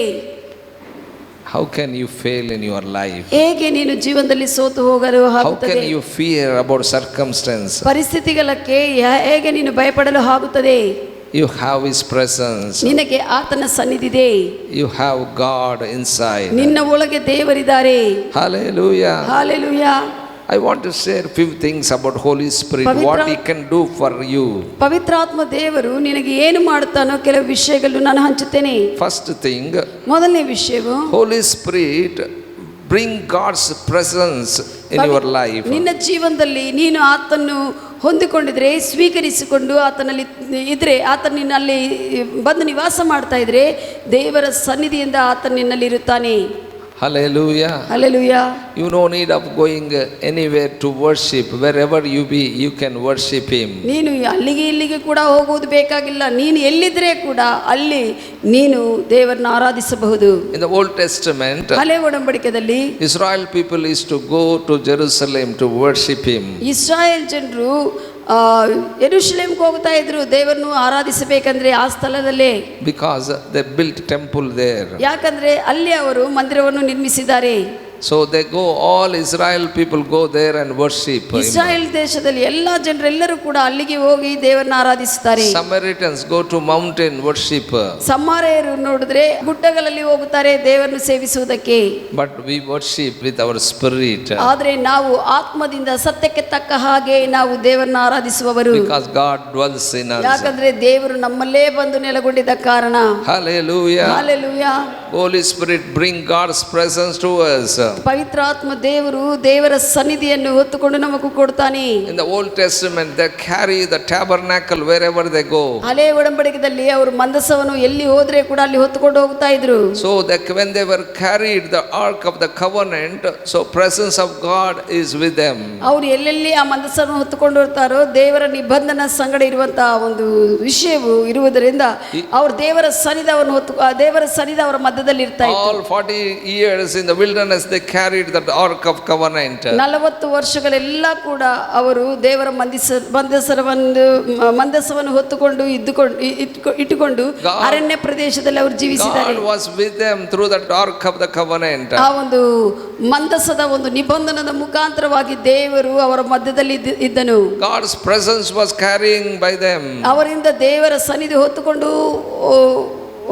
How can you fail in your life? ಹೇಗೆ ನೀನು ಜೀವನದಲ್ಲಿ ಸೋತು ಹೋಗಲು How ಆಗುತ್ತದೆ? can you fear about circumstance? ಪರಿಸ್ಥಿತಿಗಳಕ್ಕೆ ಹೇಗೆ ನೀನು ಭಯಪಡಲು ಆಗುತ್ತದೆ? You have his presence. ನಿನಗೆ ಆತನ ಸನ್ನಿಧಿದೆ. You have God inside. ನಿನ್ನ ಒಳಗೆ ದೇವರಿದ್ದಾರೆ. Hallelujah. Hallelujah. I want to share few things about Holy Spirit, what he can do for you. ಪವಿತ್ರಾತ್ಮ ದೇವರು ನಿನಗೆ ಏನು ಮಾಡುತ್ತಾನೋ ಕೆಲವು ವಿಷಯಗಳು ನಾನು ಹಂಚುತ್ತೇನೆ. First thing, ಮೊದಲನೇ ವಿಷಯವು Holy Spirit bring God's presence in your life. ನಿನ್ನ ಜೀವನದಲ್ಲಿ ನೀನು ಆತನ್ನು ಹೊಂದಿಕೊಂಡಿದ್ರೆ, ಸ್ವೀಕರಿಸಿಕೊಂಡು ಆತನಲ್ಲಿ ಇದ್ರೆ, ಆತ ನಿನ್ನಲ್ಲಿ ಬಂದು ನಿವಾಸ ಮಾಡ್ತಾ ಇದ್ರೆ ದೇವರ ಸನ್ನಿಧಿಯಿಂದ ಆತ ನಿನ್ನಲ್ಲಿ ಇರುತ್ತಾನೆ. Hallelujah. Hallelujah. You no need of going anywhere to worship. Wherever you be, you can worship him. ನೀನು ಅಲ್ಲಿಗೆ ಇಲ್ಲಿಗೆ ಕೂಡ ಹೋಗುವುದು ಬೇಕಾಗಿಲ್ಲ. ನೀನು ಎಲ್ಲಿದ್ರೆ ಕೂಡ ಅಲ್ಲಿ ನೀನು ದೇವರನ್ನು ಆರಾಧಿಸಬಹುದು. In the Old Testament, ಹಳೆ ಒಡಂಬಡಿಕೆಯಲ್ಲಿ Israel people used to go to Jerusalem to worship him. Israel ಜನರು ಯೆರೂಶಲೇಮ್ಗೆ ಹೋಗ್ತಾ ಇದ್ರು ದೇವರನ್ನು ಆರಾಧಿಸಬೇಕಂದ್ರೆ ಆ ಸ್ಥಳದಲ್ಲೇ. Because they built temple there. ಯಾಕಂದ್ರೆ ಅಲ್ಲಿ ಅವರು ಮಂದಿರವನ್ನು ನಿರ್ಮಿಸಿದ್ದಾರೆ. So they go, all Israel people go there and worship him. Israel ದೇಶದಲ್ಲಿ ಎಲ್ಲಾ ಜನರೆಲ್ಲರೂ ಕೂಡ ಅಲ್ಲಿಗೆ ಹೋಗಿ ದೇವರನ್ನ ಆರಾಧಿಸುತ್ತಾರೆ. Samaritans go to mountain worship. ಸಮಾರ್ಯರು ನೋಡಿದ್ರೆ ಗುಡ್ಡಗಳಲ್ಲಿ ಹೋಗುತ್ತಾರೆ ದೇವರನ್ನು ಸೇವಿಸುವುದಕ್ಕೆ. But we worship with our spirit. ಆದರೆ ನಾವು ಆತ್ಮದಿಂದ ಸತ್ಯಕ್ಕೆ ತಕ್ಕ ಹಾಗೆ ನಾವು ದೇವರನ್ನ ಆರಾಧಿಸುವವರು. Because God dwells in us. ಯಾಕಂದ್ರೆ ದೇವರು ನಮ್ಮಲ್ಲೇ ಬಂದು ನೆಲೆಗೊಂಡಿದ್ದ ಕಾರಣ. Hallelujah. Hallelujah. Holy Spirit bring God's presence to us. ಪವಿತ್ರಾತ್ಮ ದೇವರು ದೇವರ ಸನ್ನಿಧಿಯನ್ನು ಹೊತ್ತುಕೊಂಡು ನಮಗೂ ಕೊಡ್ತಾನೆ. In the Old Testament they carry the tabernacle wherever they go. ಹಳೆ ಒಡಂಬಡಿಕೆಯಲ್ಲಿ ಅವರು ಮಂದಸವನ್ನು ಎಲ್ಲಿ ಹೋದ್ರೆ ಕೂಡ ಅಲ್ಲಿ ಹೊತ್ತುಕೊಂಡು ಹೋಗ್ತಾ ಇದ್ರು. So that when they were carried the ark of the covenant, so presence of God is with them. ಅವರು ಎಲ್ಲೆಲ್ಲಿ ಆ ಮಂದಸವನ್ನು ಹೊತ್ತುಕೊಂಡು ಹೋಗ್ತಾರೋ ದೇವರ ನಿಬಂಧನ ಸಂಗಡ ಇರುವಂತಹ ಒಂದು ವಿಷಯವು ಇರುವುದರಿಂದ ಅವರು ದೇವರ ಸನ್ನಿಧಿ ಅವರ ಮಧ್ಯದಲ್ಲಿ ಇರ್ತಾ ಇತ್ತು. All 40 years in the wilderness they carried that ark of covenant. 40 ವರ್ಷಗಳೆಲ್ಲ ಕೂಡ ಅವರು ದೇವರ ಮಂದಸವನ್ನು ಹೊತ್ತುಕೊಂಡು ಇಟ್ಟುಕೊಂಡು ಅರಣ್ಯ ಪ್ರದೇಶದಲ್ಲಿ ಅವರು ಜೀವಿಸಿದ್ದಾರೆ. God was with them through that ark of the covenant. ಆ ಒಂದು ಮಂದಸದ ಒಂದು ನಿಬಂಧನದ ಮುಖಾಂತರವಾಗಿ ದೇವರು ಅವರ ಮಧ್ಯದಲ್ಲಿ ಇದ್ದನು. God's presence was carrying by them. ಅವರಿಂದ ದೇವರ ಸನ್ನಿಧಿ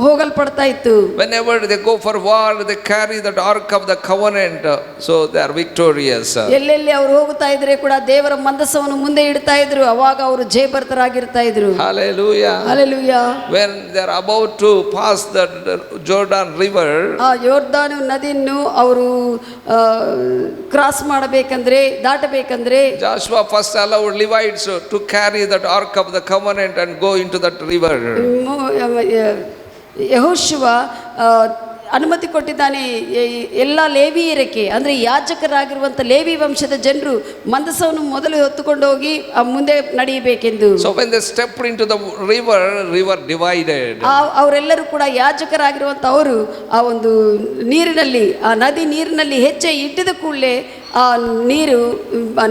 ಹೋಗಲ್ಪಡ್ತಾ ಇತ್ತು. Whenever they go for war, they carry that ark of the covenant, so they are victorious. ಎಲ್ಲೆಲ್ಲಿ ಅವರು ಹೋಗುತ್ತಾ ಇದ್ರೆ ಕೂಡ ದೇವರ ಮಂದಸವನ್ನು ಮುಂದೆ ಇಡ್ತಾ ಇದ್ರು, ಅವಾಗ ಅವರು ಜಯಭರ್ತರಾಗಿರ್ತಾ ಇದ್ರು. Hallelujah. Hallelujah. When they are about to pass the Jordan river, ಆ ಯೋರ್ದಾನು ನದಿಯನ್ನು ಅವರು ಕ್ರಾಸ್ ಮಾಡಬೇಕಂದ್ರೆ, ದಾಟಬೇಕಂದ್ರೆ Joshua first allowed Levites to carry that ark of the covenant and go into that river. ಯೆಹೋಶುವ ಅನುಮತಿ ಕೊಟ್ಟಿದ್ದಾನೆ. ಎಲ್ಲ ಲೇವಿಯರಕ್ಕೆ ಅಂದರೆ ಯಾಜಕರಾಗಿರುವಂಥ ಲೇವಿ ವಂಶದ ಜನರು ಮಂದಸವನ್ನು ಮೊದಲು ಹೊತ್ತುಕೊಂಡು ಹೋಗಿ ಮುಂದೆ ನಡೆಯಬೇಕೆಂದು. So when they stepped into the river divided. ಅವರೆಲ್ಲರೂ ಕೂಡ ಯಾಜಕರಾಗಿರುವಂಥ ಅವರು ಆ ಒಂದು ನೀರಿನಲ್ಲಿ, ಆ ನದಿ ನೀರಿನಲ್ಲಿ ಹೆಜ್ಜೆ ಇಟ್ಟಿದ ಕೂಡಲೇ ಆ ನೀರು,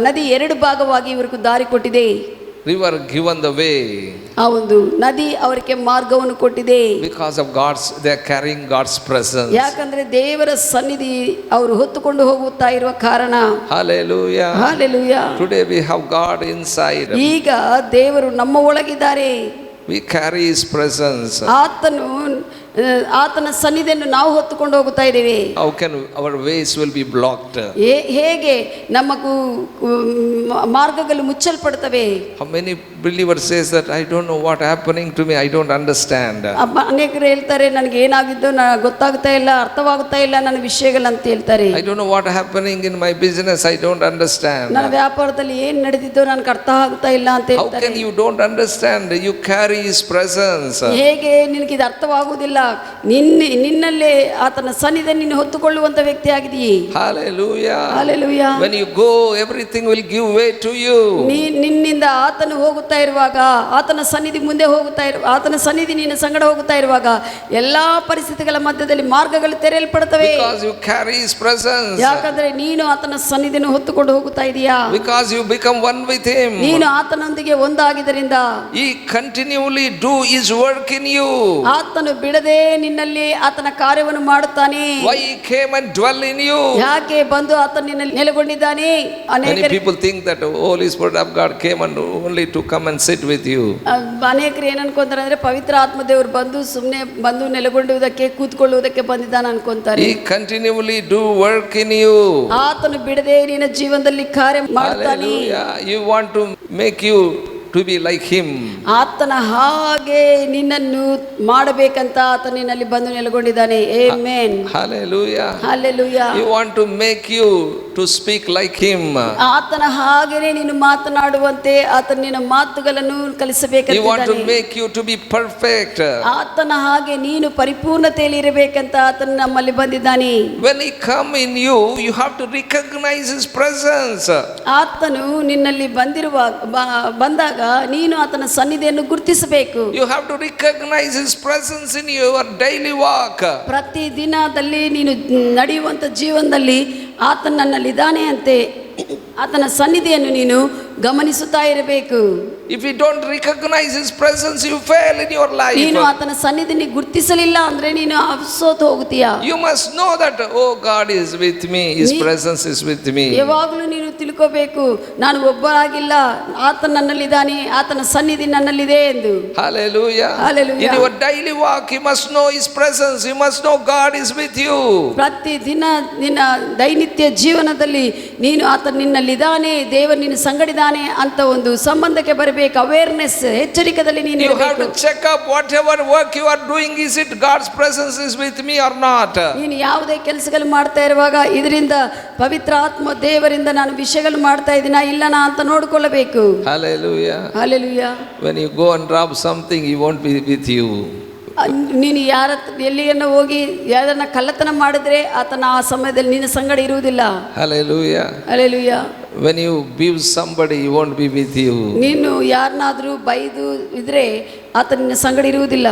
ನದಿ ಎರಡು ಭಾಗವಾಗಿ ಇವರಿಗೂ ದಾರಿ ಕೊಟ್ಟಿದೆ. River given the way. ಆ ಒಂದು ನದಿ ಅವರಿಗೆ ಮಾರ್ಗವನ್ನು ಕೊಟ್ಟಿದೆ. Because of they are carrying God's presence. ಯಾಕಂದ್ರೆ ದೇವರ ಸನ್ನಿಧಿ ಅವರು ಹೊತ್ತುಕೊಂಡು ಹೋಗುತ್ತಾ ಇರುವ ಕಾರಣ. Hallelujah. Hallelujah. Today we have God inside. ಈಗ ದೇವರು ನಮ್ಮ ಒಳಗಿದ್ದಾರೆ. We carry His presence. ಆತನ ಸನ್ನಿಧಿಯನ್ನು ನಾವು ಹೊತ್ತುಕೊಂಡು ಹೋಗುತ್ತಾ ಇದ್ದೇವೆ. How can our ways will be blocked? ಹೇಗೆ ನಮ್ಮ ಮಾರ್ಗಗಳು ಮುಚ್ಚಲ್ಪಡ್ತವೆ? How many believers says that I don't know what happening to me, I don't understand. ಅನೇಕರು ಹೇಳ್ತಾರೆ, ನನಗೆ ಏನಾಗಿದ್ದು ಗೊತ್ತಾಗ್ತಾ ಇಲ್ಲ, ಅರ್ಥವಾಗುತ್ತಾ ಇಲ್ಲ ನನ್ನ ವಿಷಯಗಳಂತ ಹೇಳ್ತಾರೆ. I don't know what happening in my business, I don't understand. ನನ್ನ ವ್ಯಾಪಾರದಲ್ಲಿ ಏನು ನಡೆದಿದ್ದೋ ನನಗೆ ಅರ್ಥ ಆಗುತ್ತಾ ಇಲ್ಲ ಅಂತ ಹೇಳ್ತಾರೆ. How can you don't understand? You carry His presence. ಹೇಗೆ ನಿನಗೆ ಇದು ಅರ್ಥವಾಗುವುದಿಲ್ಲ? ನಿನ್ನಲ್ಲೇ ಆತನ ಸನ್ನಿಧಿ ನೀನು ಹೊತ್ತುಕೊಳ್ಳುವಂತ ವ್ಯಕ್ತಿ ಆಗಿದೆಯೇ. Hallelujah. Hallelujah. When you go, everything will give way to you. ನಿನ್ನಿಂದ ಆತನು ಹೋಗುತ್ತಾ ಇರುವಾಗ, ಆತನ ಸನ್ನಿಧಿ ಮುಂದೆ ಹೋಗುತ್ತಾ ಆತನ ಸನ್ನಿಧಿ ನಿನ್ನ ಸಂಗಡ ಹೋಗುತ್ತಾ ಇರುವಾಗ ಎಲ್ಲಾ ಪರಿಸ್ಥಿತಿಗಳ ಮಧ್ಯದಲ್ಲಿ ಮಾರ್ಗಗಳು ತೆರೆಯಲ್ಪಡುತ್ತವೆ. Because you carry His presence. ಯಾಕಂದ್ರೆ ನೀನು ಆತನ ಸನ್ನಿಧಿಯನ್ನು ಹೊತ್ತುಕೊಂಡು ಹೋಗುತ್ತಾ ಇದೀಯಾ. Because you become one with Him. ನೀನು ಆತನೊಂದಿಗೆ ಒಂದಾಗಿದ್ದರಿಂದ He continually do His work in you. ಆತನು ಬಿಡದೆ ನಿನ್ನಲ್ಲಿ ಆತನ ಕಾರ್ಯವನ್ನು ಮಾಡುತ್ತಾನೆ. Why He came and dwell in you? ಯಾಕೆ ಬಂದು ಆತನ ನಿನ್ನಲ್ಲಿ ನೆಲೆಗೊಂಡಿದ್ದಾನೆ? Many people think that Holy Spirit of God came and only to come and sit with you. ಅನೇಕರು ಏನು ಅನ್ಕೊಂತಾರೆ ಅಂದ್ರೆ ಪವಿತ್ರ ಆತ್ಮ ದೇವರು ಬಂದು ಸುಮ್ಮನೆ ಬಂದು ನೆಲೆಗೊಂಡುವುದಕ್ಕೆ ಕೂತ್ಕೊಳ್ಳುವುದಕ್ಕೆ ಬಂದಿದ್ದಾನೆ ಅನ್ಕೊಂತಾರೆ. He continually do work in you. ಆತನು ಬಿಡದೆ ನಿನ್ನ ಜೀವನದಲ್ಲಿ ಕಾರ್ಯ ಮಾಡ್ತಾನೆ. You want to make you to be like Him. ಆತನ ಹಾಗೆ ನಿನ್ನನ್ನು ಮಾಡಬೇಕಂತ ಆತ ನಿನ್ನಲ್ಲಿ ಬಂದು ನೆಲೆಗೊಂಡಿದ್ದಾನೆ. Amen. Hallelujah. Hallelujah. You want to make you to speak like Him. ಆತನ ಹಾಗೆಯೇ ನೀನು ಮಾತನಾಡುವಂತೆ ಆತನ ನಿನ್ನ ಮಾತುಗಳನ್ನು ಕಲಿಸಬೇಕಂತ. He want to make you to be perfect. ಆತನ ಹಾಗೆ ನೀನು ಪರಿಪೂರ್ಣತೆಯಲ್ಲಿ ಇರಬೇಕಂತ ಆತನ ನಮ್ಮಲ್ಲಿ ಬಂದಿದ್ದಾನೆ. When He come in you, you have to recognize His presence. ಆತನು ನಿನ್ನಲ್ಲಿ ಬಂದಾಗ ನೀನು ಆತನ ಸನ್ನಿಧಿಯನ್ನು ಗುರುತಿಸಬೇಕು. You have to recognize His presence in your daily walk. ಪ್ರತಿ ದಿನದಲ್ಲಿ ನೀನು ನಡೆಯುವಂತ ಜೀವನದಲ್ಲಿ ಆತನ ನನ್ನಲ್ಲಿದ್ದಾನೆ ಅಂತೆ ಆತನ ಸನ್ನಿಧಿಯನ್ನು ನೀನು ಗಮನಿಸುತ್ತಾ ಇರಬೇಕು. If you don't recognize His presence, you fail in your life. ನೀನು ಆತನ ಸನ್ನಿಧಿಯನ್ನು ಗುರುತಿಸಲಿಲ್ಲ ಅಂದ್ರೆ ನೀನು ಸೋತು ಹೋಗುತ್ತೀಯಾ. You must know that, oh, God is with me, His presence is with me. ಯಾವಾಗಲೂ ನೀನು ತಿಳ್ಕೋಬೇಕು, ನಾನು ಒಬ್ಬರಾಗಿಲ್ಲ, ಆತನ ನನ್ನಲ್ಲಿದ್ದಾನೆ, ಆತನ ಸನ್ನಿಧಿ ನನ್ನಲ್ಲಿದೆ ಎಂದು. Hallelujah. Hallelujah. In your daily walk, you must know His presence. You must know God is with you. ಪ್ರತಿ ದಿನ ನಿನ್ನ ದೈನಿತ್ಯ ಜೀವನದಲ್ಲಿ ನೀನು ಆತನ ನಿನ್ನಲ್ಲಿದ್ದಾನೆ, ದೇವರು ನಿನ್ನ ಸಂಗಡಿದ್ದಾನೆ ಅಂತ ಒಂದು ಸಂಬಂಧಕ್ಕೆ ಬರಬೇಕು. ಅವೇರ್ನೆಸ್, ಎಚ್ಚರಿಕೆಯಲ್ಲಿ ನೀನು You have to check up whatever work you are doing, is it God's presence is with me or not? ನೀನು ಯಾವುದೇ ಕೆಲಸಗಳು ಮಾಡ್ತಾ ಇರುವಾಗ ಇದರಿಂದ ಪವಿತ್ರ ಆತ್ಮ ದೇವರಿಂದ ನಾನು ವಿಷಯಗಳು ಮಾಡ್ತಾ ಇದ್ದೀನಾ ಇಲ್ಲನಾ ಅಂತ ನೋಡಿಕೊಳ್ಳಬೇಕು. Hallelujah. Hallelujah. When you go and drop something, He won't be with you. ನೀನು ಎಲ್ಲಿಯನ್ನ ಹೋಗಿ ಯಾರನ್ನ ಕಳ್ಳತನ ಮಾಡಿದ್ರೆ ಆತನ ಆ ಸಮಯದಲ್ಲಿ ನಿನ್ನ ಸಂಗಡ ಇರುವುದಿಲ್ಲ. Hallelujah. Hallelujah. When you abuse somebody, He won't be with you. ನೀನು ಯಾರನ್ನಾದ್ರೂ ಬೈದು ಇದ್ರೆ ಆತ ನಿನ್ನ ಸಂಗಡ ಇರುವುದಿಲ್ಲ.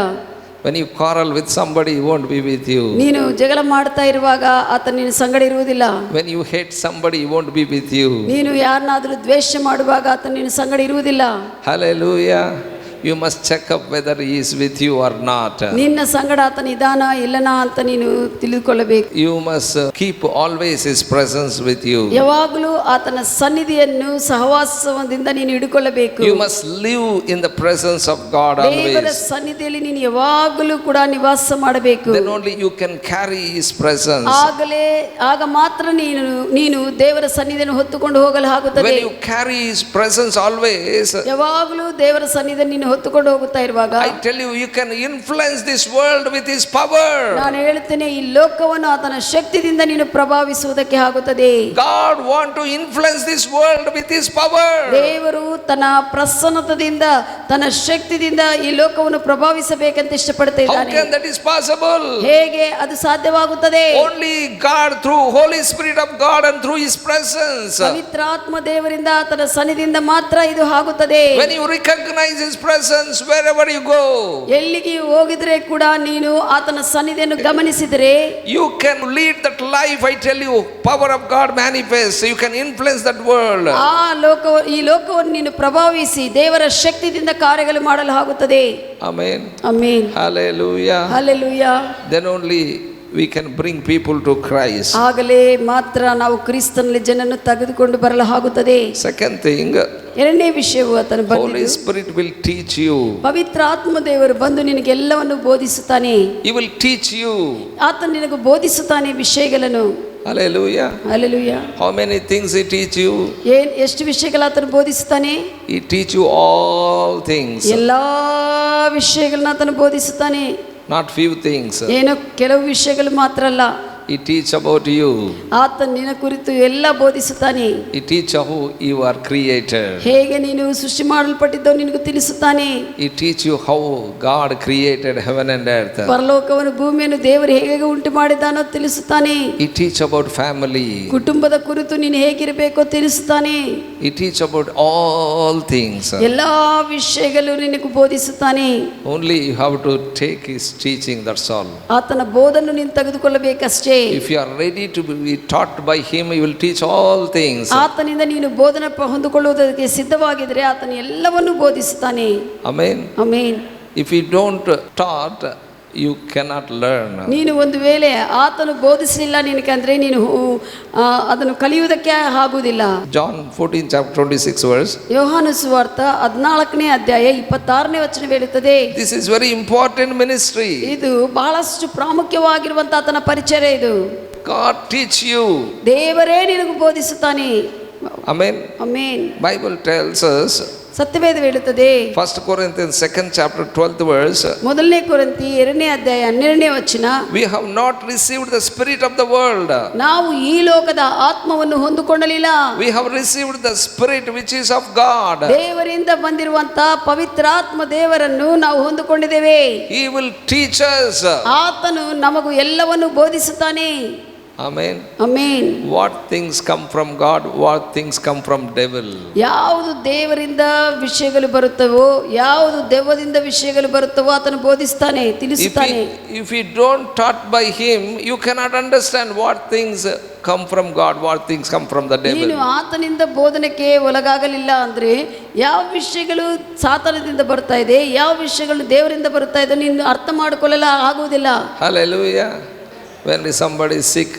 When you quarrel with somebody, He won't be with you. ನೀನು ಜಗಳ ಮಾಡ್ತಾ ಇರುವಾಗ ಆತ ನಿನ್ನ ಸಂಗಡ ಇರುವುದಿಲ್ಲ. When you hate somebody, He won't be with you. ನೀನು ಯಾರನ್ನಾದ್ರೂ ದ್ವೇಷ ಮಾಡುವಾಗ ಆತ ನಿನ್ನ ಸಂಗಡ ಇರುವುದಿಲ್ಲ. Hallelujah. you must check up whether he is with you or not. ನಿನ್ನ ಸಂಗಡ ಆತನ ಇದಾನ ಇಲ್ಲನಾ ಅಂತ ನೀನು ತಿಳಿದುಕೊಳ್ಳಬೇಕು. You must keep always his presence with you. ಯಾವಾಗಲೂ ಆತನ ಸನ್ನಿಧಿಯನ್ನು ಸಹವಾಸದಿಂದ ನೀನು ಹಿಡಿಕೊಳ್ಳಬೇಕು. You must live in the presence of God ದೇವರ always. ಸನ್ನಿಧಿಯಲ್ಲಿ ನೀನು ಯಾವಾಗಲೂ ಕೂಡ ನಿವಾಸ ಮಾಡಬೇಕು. Then only you can carry his presence. ಆಗ ಮಾತ್ರ ನೀನು ದೇವರ ಸನ್ನಿಧಿಯನ್ನು ಹೊತ್ತುಕೊಂಡು ಹೋಗಲು ಆಗುತ್ತದೆ. When you carry his presence always, ಯಾವಾಗಲೂ ದೇವರ ಸನ್ನಿಧಿಯನ್ನು ನೀನು ಹೊತ್ತುಕೊಂಡು ಹೋಗುತ್ತಾ ಇರುವಾಗ, I tell you, you can influence this world with his power. ನಾನು ಹೇಳುತ್ತೇನೆ, ಈ ಲೋಕವನ್ನು ಆತನ ಶಕ್ತಿಯಿಂದ ನೀನು ಪ್ರಭಾವಿಸುವುದಕ್ಕೆ ಆಗುತ್ತದೆ. God want to influence this world with his power. ದೇವರು ತನ್ನ ಪ್ರಸನ್ನತದಿಂದ ತನ್ನ ಶಕ್ತಿಯಿಂದ ಈ ಲೋಕವನ್ನು ಪ್ರಭಾವಿಸಬೇಕಂತ ಇಷ್ಟಪಡ್ತಾ How ಇದ್ದಾನೆ. can that is possible? ಹೇಗೆ ಅದು ಸಾಧ್ಯವಾಗುತ್ತದೆ? Only God, through Holy Spirit of God and through his presence. ಪವಿತ್ರಾತ್ಮ ದೇವರಿಂದ ಆತನ ಸನ್ನಿಧಿಯಿಂದ ಮಾತ್ರ ಇದು ಆಗುತ್ತದೆ. When you recognize his presence wherever you go, ಎಲ್ಲಿಗೆ ಹೋಗಿದ್ರೆ ಕೂಡ ನೀನು ಆತನ ಸನ್ನಿಧಿಯನ್ನು ಗಮನಿಸಿದರೆ you can lead that life. I tell you, power of God manifests. You can influence that world. ಈ ಲೋಕವನ್ನು ನೀನು ಪ್ರಭಾವಿಸಿ ದೇವರ ಶಕ್ತಿಯಿಂದ ಕಾರ್ಯಗಳು ಮಾಡಲು ಆಗುತ್ತದೆ. Amen. Amen. Hallelujah. Hallelujah. Then only we can bring people to Christ. ಆಗಲೇ ಮಾತ್ರ ನಾವು ಕ್ರಿಸ್ತನಲ್ಲಿ ಜನರನ್ನು ತೆಗೆದುಕೊಂಡು ಬರಲು ಆಗುತ್ತದೆ. Second thing, ಎರಡನೇ ವಿಷಯವು ಆತನು Holy ಬಂದಿದ್ದು, Spirit will teach you. ಪವಿತ್ರ ಆತ್ಮ ದೇವರು ಬಂದು ನಿನಗೆ ಎಲ್ಲವನ್ನು ಬೋಧಿಸುತ್ತಾನೆ. He will teach you. ಆತನು ನಿನಗೆ ಬೋಧಿಸುತ್ತಾನೆ ವಿಷಯಗಳನ್ನು. Hallelujah. Hallelujah. How many things he teach you? ಎಷ್ಟು ವಿಷಯಗಳು ಆತನು ಬೋಧಿಸುತ್ತಾನೆ? He teach you all things, ಎಲ್ಲಾ ವಿಷಯಗಳನ್ನ ಆತನು ಬೋಧಿಸುತ್ತಾನೆ. not few things. ಏನೋ ಕೆಲವು ವಿಷಯಗಳು ಮಾತ್ರ ಅಲ್ಲ. He teach about you. ಆತನು ನಿನ್ನ ಕುರಿತು ಎಲ್ಲ ಬೋಧಿಸುತ್ತಾನೆ. He teach how you are created. ಹೇಗೆ ನೀನು ಸೃಷ್ಟಿ ಮಾಡಲ್ಪಟ್ಟಿದ್ದವು ನಿನಗೆ ತಿಳಿಸುತ್ತಾನೆ. He teach you how God created heaven and earth. ಪರಲೋಕವನ್ನು ಭೂಮಿಯನ್ನು ದೇವರು ಹೇಗೆ ಉಂಟು ಮಾಡಿದ್ದಾನೋ ತಿಳಿಸುತ್ತಾನೆ. He teach about family. ಕುಟುಂಬದ ಕುರಿತು ನೀನು ಹೇಗಿರಬೇಕೋ ತಿಳಿಸುತ್ತಾನೆ. He teach about all things. ಎಲ್ಲಾ ವಿಷಯಗಳು ನಿನಗೆ ಬೋಧಿಸುತ್ತಾನೆ. Only you have to take his teaching, that's all. ಆತನ ಬೋಧನ್ನು ನೀನು ತೆಗೆದುಕೊಳ್ಳಬೇಕಷ್ಟೇ. If you are ready to be taught by him, he will teach all things. ಆತನಿಂದ ನೀನು ಬೋಧನೆ ಹೊಂದಿಕೊಳ್ಳುವುದಕ್ಕೆ ಸಿದ್ಧವಾಗಿದ್ರೆ ಆತನು ಎಲ್ಲವನ್ನೂ ಬೋಧಿಸುತ್ತಾನೆ. Amen. Amen. If you don't taught, you cannot learn. ನೀನು ಒಂದು ವೇಳೆ ಆತನು ಬೋಧಿಸಲಿಲ್ಲ ನಿನಗಂದ್ರೆ ನೀನು ಅದನ್ನು ಕಲಿಯುವುದಕ್ಕೆ ಆಗುವುದಿಲ್ಲ. John 14 chapter 26 verse. ಯೋಹಾನ ಸುವಾರ್ತ 14ನೇ ಅಧ್ಯಾಯ 26ನೇ ವಚನ ಹೇಳುತ್ತದೆ. This is very important ministry. ಇದು ಬಹಳಷ್ಟು ಪ್ರಾಮುಖ್ಯವಾಗಿರುವಂತ ಆತನ ಪರಿಚಯ ಇದು. God teach you. ದೇವರೇ ನಿನಗೆ ಬೋಧಿಸುತ್ತಾನೆ. Amen. Amen. Bible tells us, ಸತ್ಯವೇದ ಹೇಳುತ್ತದೆ. 1 Corinthians 2nd chapter 12th verse. ಮೊದಲನೇ ಕೊರಿಂಥಿ 2ನೇ ಅಧ್ಯಾಯ 12ನೇ ವಚನ. We have not received the spirit of the world. ನಾವು ಈ ಲೋಕದ ಆತ್ಮವನ್ನು ಹೊಂದಿಕೊಳ್ಳಲಿಲ್ಲ. We have received the spirit which is of God. ದೇವರಿಂದ ಬಂದಿರುವಂತ ಪವಿತ್ರಾತ್ಮ ದೇವರನ್ನು ನಾವು ಹೊಂದಿಕೊಂಡಿದ್ದೇವೆ. He will teach us. ಆತನು ನಮಗೂ ಎಲ್ಲವನ್ನು ಬೋಧಿಸುತ್ತಾನೆ. Amen. Amen. What things come from God, what things come from devil. ಯಾವುದು ದೇವರಿಂದ ವಿಷಯಗಳು ಬರುತ್ತವೋ, ಯಾವುದು ದೆವ್ವದಿಂದ ವಿಷಯಗಳು ಬರುತ್ತವೋ ಆತನು ಬೋಧಿಸ್ತಾನೆ, ತಿಳಿಸುತ್ತಾನೆ. If you don't taught by him, you cannot understand what things come from God, what things come from the devil. ನೀನು ಆತನಿಂದ ಬೋಧನೆಗೆ ಒಳಗಾಗಲಿಲ್ಲ ಅಂದ್ರೆ ಯಾವ ವಿಷಯಗಳು ಸಾತಾನದಿಂದ ಬರ್ತಾ ಇದೆ, ಯಾವ ವಿಷಯಗಳು ದೇವರಿಂದ ಬರ್ತಾ ಇದೆ ನೀನು ಅರ್ಥ ಮಾಡಿಕೊಳ್ಳಲು ಆಗುವುದಿಲ್ಲ. Hallelujah. When somebody is sick,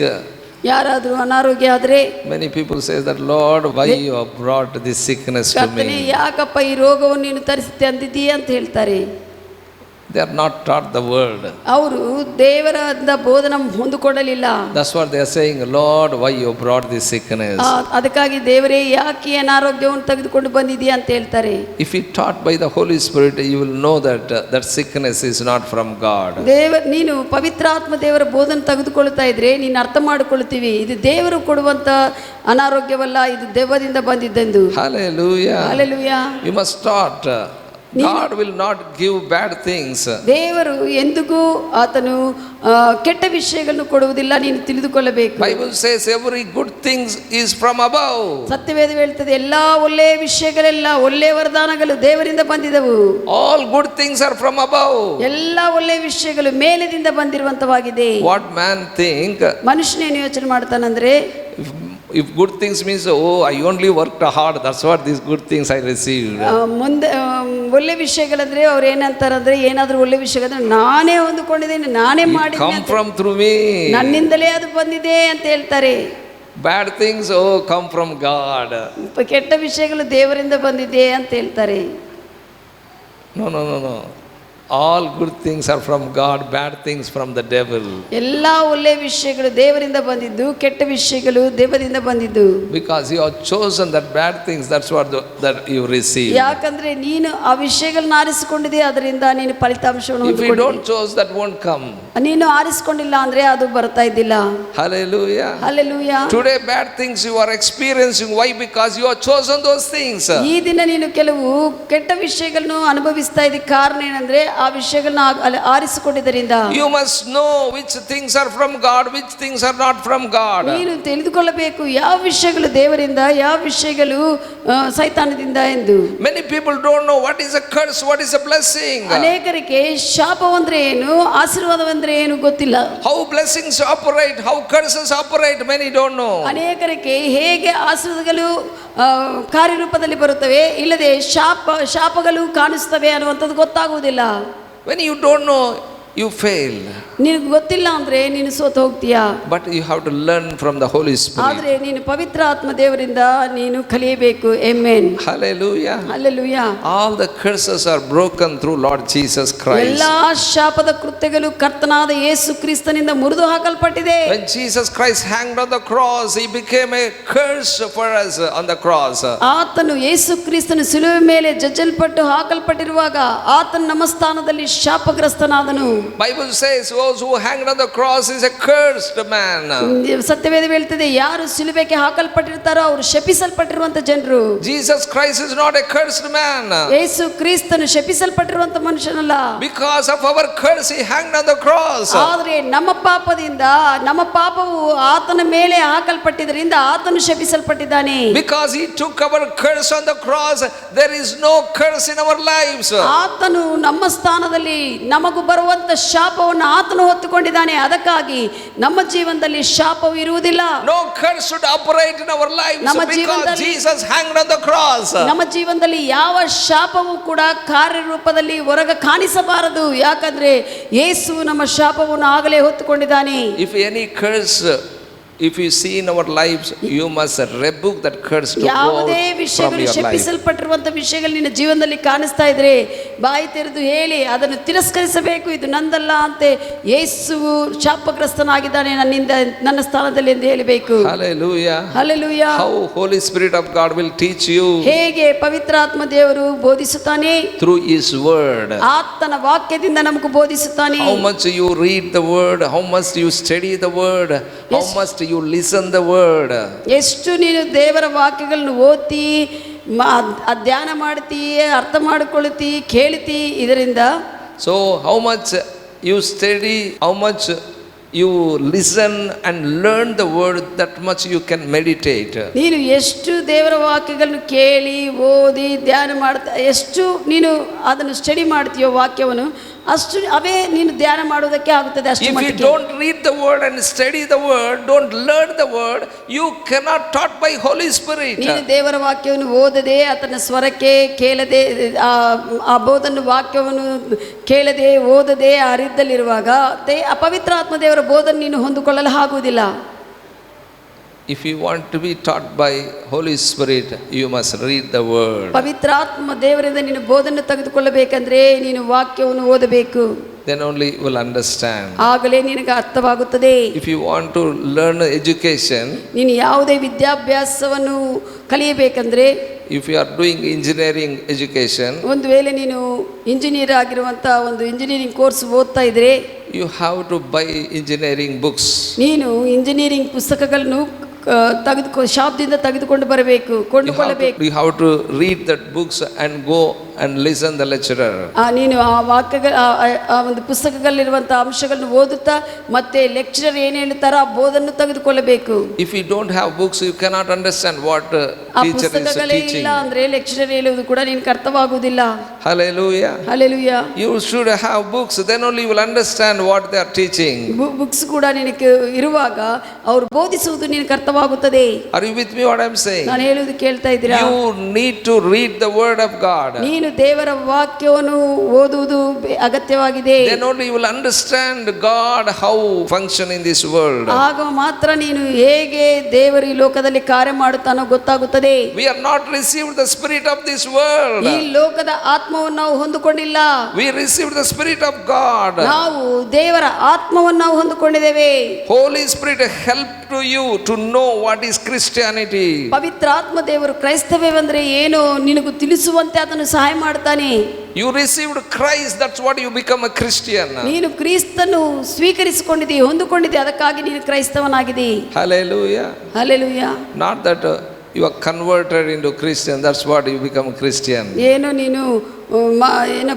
ಯಾರಾದರೂ ಅನಾರೋಗ್ಯ ಆದರೆ many people say that, Lord, why you have brought this sickness to ಕರ್ತನೇ me? ಯಾಕಪ್ಪ ಈ ರೋಗವನ್ನು ನೀನು ತರಿಸಿ ಅಂದಿದ್ದೀಯ ಅಂತ ಹೇಳ್ತಾರೆ. They are not taught the word. ಅವರು ದೇವರಿಂದ ಬೋಧನೆ ಹೊಂದಿಕೊಳ್ಳಲಿಲ್ಲ. That's what they are saying, Lord, why you brought this sickness? ಅದಕ್ಕಾಗಿ ದೇವರೇ ಯಾಕೆ ಅನಾರೋಗ್ಯವನ್ನು ತೆಗೆದುಕೊಂಡು ಬಂದಿದ್ದೀಯ ಅಂತ ಹೇಳ್ತಾರೆ. If you taught by the Holy Spirit, you will know that that sickness is not from God. ನೀನು ಪವಿತ್ರಾತ್ಮ ದೇವರ ಬೋಧನೆ ತೆಗೆದುಕೊಳ್ಳುತ್ತಾ ಇದ್ರೆ ನೀನು ಅರ್ಥ ಮಾಡಿಕೊಳ್ಳುತ್ತೀವಿ ಇದು ದೇವರು ಕೊಡುವಂತ ಅನಾರೋಗ್ಯವಲ್ಲ, ಇದು ದೆವ್ವದಿಂದ ಬಂದಿದ್ದೆಂದು. Hallelujah. Hallelujah. You must start. God will not give bad things. ದೇವರು ಎಂದಿಗೂ ಆತನು ಕೆಟ್ಟ ವಿಷಯಗಳನ್ನು ಕೊಡುವುದಿಲ್ಲ, ನೀನು ತಿಳಿದುಕೊಳ್ಳಬೇಕು. Bible says every good things is from above. ಸತ್ಯವೇದ ಹೇಳ್ತದೆ ಎಲ್ಲಾ ಒಳ್ಳೆಯ ವಿಷಯಗಳೆಲ್ಲ ಒಳ್ಳೆಯ ವರದಾನಗಳು ದೇವರಿಂದ ಬಂದಿದವು. All good things are from above. ಎಲ್ಲಾ ಒಳ್ಳೆಯ ವಿಷಯಗಳು ಮೇಲಿನಿಂದ ಬಂದಿರುವಂತವಾಗಿದೆ. What man think? ಮನುಷ್ಯನೇನು ಯೋಚನೆ ಮಾಡ್ತಾನಂದ್ರೆ if good things means, oh, I only worked hard, that's what these good things I received. ಮುಂದೆ ಒಳ್ಳೆ ವಿಷಯಗಳಂದ್ರೆ ಅವ್ರು ಏನಂತಾರಂದ್ರೆ ಏನಾದರೂ ಒಳ್ಳೆ ವಿಷಯಗಳಂದ್ರೆ ನಾನೇ ಹೊಂದಿಕೊಂಡಿದ್ದೇನೆ, ನಾನೇ Come ಮಾಡಿದ್ದೇನೆ, from through me. ನನ್ನಿಂದಲೇ ಅದು ಬಂದಿದೆ ಅಂತ ಹೇಳ್ತಾರೆ. Bad things, oh, come from God. ಕೆಟ್ಟ ವಿಷಯಗಳು ದೇವರಿಂದ ಬಂದಿದೆ ಅಂತ ಹೇಳ್ತಾರೆ. No, no, no, no. All good things are from God, bad things from the devil. ಎಲ್ಲ ಒಳ್ಳೆ ವಿಷಯಗಳು ದೇವರಿಂದ ಬಂದಿದ್ದು, ಕೆಟ್ಟ ವಿಷಯಗಳು ದೇವರಿಂದ ಬಂದಿದ್ದು. Because you have chosen that bad things, that's what that you receive. ಯಾಕಂದ್ರೆ ನೀನು ಆ ವಿಷಯಗಳನ್ನ ಆರಿಸಿಕೊಂಡಿದೆ, ಅದರಿಂದ ನೀನು ಫಲಿತಾಂಶವನ್ನು If you don't choose, that won't come. ನೀನು ಆರಿಸಿಕೊಂಡಿಲ್ಲ ಅಂದ್ರೆ ಅದು ಬರ್ತಾ ಇದ್ದಿಲ್ಲ. Hallelujah. Hallelujah. Today bad things you are experiencing, why? Because you have chosen those things. ಈ ದಿನ ನೀನು ಕೆಲವು ಕೆಟ್ಟ ವಿಷಯಗಳನ್ನು ಅನುಭವಿಸ್ತಾ ಇದ್ದೀಯ, ಕಾರಣ ಏನಂದ್ರೆ ಆ ವಿಷಯಗಳನ್ನ ಆರಿಸಿಕೊಂಡಿದ್ದರಿಂದ. You must know which things are from God, which things are not from God. ನೀನು ತಿಳಿದುಕೊಳ್ಳಬೇಕು ಯಾವ ವಿಷಯಗಳು ದೇವರಿಂದ, ಯಾವ ವಿಷಯಗಳು ಸೈತಾನದಿಂದ ಎಂದು. Many people don't know what is a curse, what is a blessing. ಅನೇಕರಿಗೆ ಶಾಪವಂದ್ರೆ ಏನು, ಆಶೀರ್ವಾದವಂದ್ರೆ ಏನು ಗೊತ್ತಿಲ್ಲ. How blessings operate, how curses operate, many don't know. ಅನೇಕರಿಗೆ ಹೇಗೆ ಆಶೀರ್ವಾದಗಳು ಕಾರ್ಯರೂಪದಲ್ಲಿ ಬರುತ್ತವೆ, ಇಲ್ಲದೆ ಶಾಪಗಳು ಕಾಣಿಸ್ತವೆ ಅನ್ನುವಂಥದ್ದು ಗೊತ್ತಾಗುವುದಿಲ್ಲ. When you don't know, you fail. ನಿನಗೆ ಗೊತ್ತಿಲ್ಲ ಅಂದ್ರೆ ನೀನು ಸೋತು ಹೋಗ್ತೀಯಾ. But you have to learn from the Holy Spirit. ಆದ್ರೆ ನೀನು ಪವಿತ್ರ ಆತ್ಮ ದೇವರಿಂದ ನೀನು ಕಲಿಯಬೇಕು. Amen. Hallelujah. Hallelujah. All the curses are broken through Lord Jesus Christ. ಎಲ್ಲಾ ಶಾಪದ ಕೃತ್ಯಗಳು ಕರ್ತನಾದ ಯೇಸು ಕ್ರಿಸ್ತನಿಂದ ಮುರಿದು ಹಾಕಲ್ಪಟ್ಟಿದೆ. When Jesus Christ hanged on the cross, he became a curse for us on the cross. ಆತನು ಯೇಸು ಕ್ರಿಸ್ತನು ಶಿಲುಬೆ ಮೇಲೆ ಜಜ್ಜಲ್ಪಟ್ಟು ಹಾಕಲ್ಪಟ್ಟಿರುವಾಗ ಆತನ ನಮ್ಮ ಸ್ಥಾನದಲ್ಲಿ ಶಾಪಗ್ರಸ್ತನಾದನು. Bible says those who hanged on the cross is a cursed man. ಸತ್ಯವೇದ ಹೇಳ್ತದೆ, ಯಾರು ಶಿಲುಬೆಗೆ ಹಾಕಲ್ಪಟ್ಟಿರ್ತಾರೋ ಅವರು ಶಪಿಸಲ್ಪಟ್ಟಿರುವಂತ ಜನರು. Jesus Christ is not a cursed man. ಯೇಸು ಕ್ರಿಸ್ತನು ಶಪಿಸಲ್ಪಟ್ಟಿರುವಂತ ಮನುಷ್ಯನಲ್ಲ. Because of our curse he hanged on the cross. ಆದ್ರೆ ನಮ್ಮ ಪಾಪದಿಂದ, ನಮ್ಮ ಪಾಪವು ಆತನ ಮೇಲೆ ಹಾಕಲ್ಪಟ್ಟಿದ್ದರಿಂದ ಆತನು ಶಪಿಸಲ್ಪಟ್ಟಿದ್ದಾನೆ. Because he took our curse on the cross, there is no curse in our lives. ಆತನು ನಮ್ಮ ಸ್ಥಾನದಲ್ಲಿ ನಮಗೂ ಬರುವಂತ ಶಾಪವನ್ನು ಆತನು ಹೊತ್ತುಕೊಂಡಿದ್ದಾನೆ. ಅದಕ್ಕಾಗಿ ನಮ್ಮ ಜೀವನದಲ್ಲಿ ಶಾಪವು ಇರುವುದಿಲ್ಲ. No curse should operate in our lives because Jesus hanged on the cross. ನಮ್ಮ ಜೀವನದಲ್ಲಿ ಯಾವ ಶಾಪವೂ ಕೂಡ ಕಾರ್ಯರೂಪದಲ್ಲಿ ಹೊರಗ ಕಾಣಿಸಬಾರದು. ಯಾಕಂದ್ರೆ ಯೇಸು ನಮ್ಮ ಶಾಪವನ್ನು ಆಗಲೇ ಹೊತ್ತುಕೊಂಡಿದ್ದಾನೆ. If any curse, if you see in our lives, you must rebuke that curse to go ಯಾವುದೇ from ವಿಷಯಗಳು your life. ಶಪಿಸಲ್ಪಟ್ಟಿರುವಂತ ವಿಷಯಗಳು ನಿನ್ನ ಜೀವನದಲ್ಲಿ ಕಾಣಿಸ್ತಾ ಇದ್ರೆ ಬಾಯಿ ತೆರೆದು ಹೇಳಿ ಅದನ್ನು ತಿರಸ್ಕರಿಸಬೇಕು. ಇದು ನಂದಲ್ಲ ಅಂತೆ, ಯೇಸುವು ಶಾಪಗ್ರಸ್ತನಾಗಿದ್ದಾನೆ ನನ್ನಿಂದ, ನನ್ನ ಸ್ಥಾನದಲ್ಲಿ ಎಂದು ಹೇಳಬೇಕು. Hallelujah. Hallelujah. How Holy Spirit of God will teach you? ಹೇಗೆ ಪವಿತ್ರಾತ್ಮ ದೇವರು ಬೋಧಿಸುತ್ತಾನೆ? Through His word. ಆತನ ವಾಕ್ಯದಿಂದ ನಮಗೆ ಬೋಧಿಸುತ್ತಾನೆ. How much you read the word, how much you study the word, how much you listen the word. ಎಷ್ಟು ನೀನು ದೇವರ ವಾಕ್ಯಗಳನ್ನು ಓದ್ತಿ, ಧ್ಯಾನ ಮಾಡ್ತಿ, ಅರ್ಥ ಮಾಡಿಕೊಳ್ಳುತ್ತಿ, ಕೇಳ್ತಿ, ಇದರಿಂದ. So how much you study, how much you listen and learn the word, that much you can meditate. ನೀನು ಎಷ್ಟು ದೇವರ ವಾಕ್ಯಗಳನ್ನು ಕೇಳಿ ಓದಿ ಧ್ಯಾನ ಮಾಡ್ತಾ, ಎಷ್ಟು ನೀನು ಅದನ್ನು ಸ್ಟಡಿ ಮಾಡ್ತೀಯೋ ವಾಕ್ಯವನ್ನು, ಅಷ್ಟು ಅವೇ ನೀನು ಧ್ಯಾನ ಮಾಡೋದಕ್ಕೆ ಆಗುತ್ತದೆ. ಅಷ್ಟು If you don't read the word and study the word, don't learn the word, you cannot taught by Holy Spirit. ನೀನು ದೇವರ ವಾಕ್ಯವನ್ನು ಓದದೆ, ಆತನ ಸ್ವರಕ್ಕೆ ಕೇಳದೆ, ಆ ಬೋಧನ ವಾಕ್ಯವನ್ನು ಕೇಳದೆ, ಓದದೆ ಆ ರೀತಿಯಲ್ಲಿರುವಾಗ ಪವಿತ್ರ ಆತ್ಮ ದೇವರ ಬೋಧನೆ ನೀನು ಹೊಂದಿಕೊಳ್ಳಲು ಆಗುವುದಿಲ್ಲ. If you want to be taught by Holy Spirit, you must read the word. ಪವಿತ್ರಾತ್ಮ ದೇವರಿಂದ ನೀನು ಬೋಧನೆ ತೆಗೆದುಕೊಳ್ಳಬೇಕಂದ್ರೆ ನೀನು ವಾಕ್ಯವನ್ನು ಓದಬೇಕು. Then only you will understand. ಆಗಲೇ ನಿನಗೆ ಅರ್ಥವಾಗುತ್ತದೆ. If you want to learn education, ನೀನು ಯಾವುದೇ ವಿದ್ಯಾಭ್ಯಾಸವನ್ನು ಕಲಿಯಬೇಕಂದ್ರೆ, if you are doing engineering education, ಒಂದು ವೇಳೆ ನೀನು ಇಂಜಿನಿಯರ್ ಆಗಿರುವಂಥ ಒಂದು ಇಂಜಿನಿಯರಿಂಗ್ ಕೋರ್ಸ್ ಓದ್ತಾ ಇದ್ರೆ, you have to buy engineering books. ನೀನು ಇಂಜಿನಿಯರಿಂಗ್ ಪುಸ್ತಕಗಳನ್ನು ಶಾಪ್ದಿಂದ ತೆಗೆದುಕೊಂಡು ಬರಬೇಕು, ಕೊಂಡುಕೊಳ್ಳಬೇಕು. You have to read that books and go and listen the lecturer. ನೀನು ಆ ವಾಕ್ಯಗಳ ಆ ಒಂದು ಪುಸ್ತಕಗಳಲ್ಲಿರುವಂತಹ ಅಂಶಗಳನ್ನು ಓದುತ್ತಾ ಮತ್ತೆ ಲೆಕ್ಚರರ್ ಏನು ಹೇಳ್ತಾರೋ ಆ ಬೋಧನ್ನು ತೆಗೆದುಕೊಳ್ಳಬೇಕು. If you don't have books, you cannot understand what teacher is teaching. ಇಲ್ಲ ಅಂದ್ರೆ ಲೆಕ್ಚರರ್ ಹೇಳುವುದು ಕೂಡ ನಿನಗೆ ಅರ್ಥವಾಗುವುದಿಲ್ಲ. Hallelujah. Hallelujah. You should have books, then only you will understand what they are teaching. Books ಕೂಡ ನಿನಗೆ ಇರುವಾಗ ಅವರು ಬೋಧಿಸುವುದು ನಿನಗೆ ಅರ್ಥವಾಗುತ್ತದೆ. ಅರ್ಥವಾಗುತ್ತದೆ. Are you with me what I'm saying? ನಾನು ಹೇಳುವುದು ಕೇಳ್ತಾ ಇದ್ದೀರಾ? You need to read the word of God. ನೀನು ದೇವರ ವಾಕ್ಯವನ್ನು ಓದುವುದು ಅಗತ್ಯವಾಗಿದೆ. Then only you will understand God how function in this world. ಆಗ ಮಾತ್ರ ನೀನು ಹೇಗೆ ದೇವರು ಈ ಲೋಕದಲ್ಲಿ ಕಾರ್ಯ ಮಾಡುತ್ತಾನೋ ಗೊತ್ತಾಗುತ್ತದೆ. We are not received the spirit of this world. ಈ ಲೋಕದ ಆತ್ಮವನ್ನು ನಾವು ಹೊಂದಿಕೊಂಡಿಲ್ಲ. We received the spirit of God. ನಾವು ದೇವರ ಆತ್ಮವನ್ನು ನಾವು ಹೊಂದಿಕೊಂಡಿದ್ದೇವೆ. Holy Spirit help to you to know what is Christianity. ಪವಿತ್ರ ಆತ್ಮ ದೇವರು ಕ್ರೈಸ್ತವ್ಯವೆಂದರೆ ಏನು ನಿನಗೂ ತಿಳಿಸುವಂತೆ ಅದನ್ನು ಸಹಾಯ ಮಾಡ್ತಾನೆ. You received Christ, that's what you become a Christian. ನೀನು ಕ್ರಿಸ್ತನು ಸ್ವೀಕರಿಸಿಕೊಂಡಿದ್ದೀ, ಹೊಂದಿಕೊಂಡಿದ್ದೀ, ಅದಕ್ಕಾಗಿ ನೀನು ಕ್ರೈಸ್ತವನಾಗಿದ್ದೀ. Hallelujah. Hallelujah. Not that you are converted into Christian, that's what you become a Christian. ಏನು ನೀನು ಏನು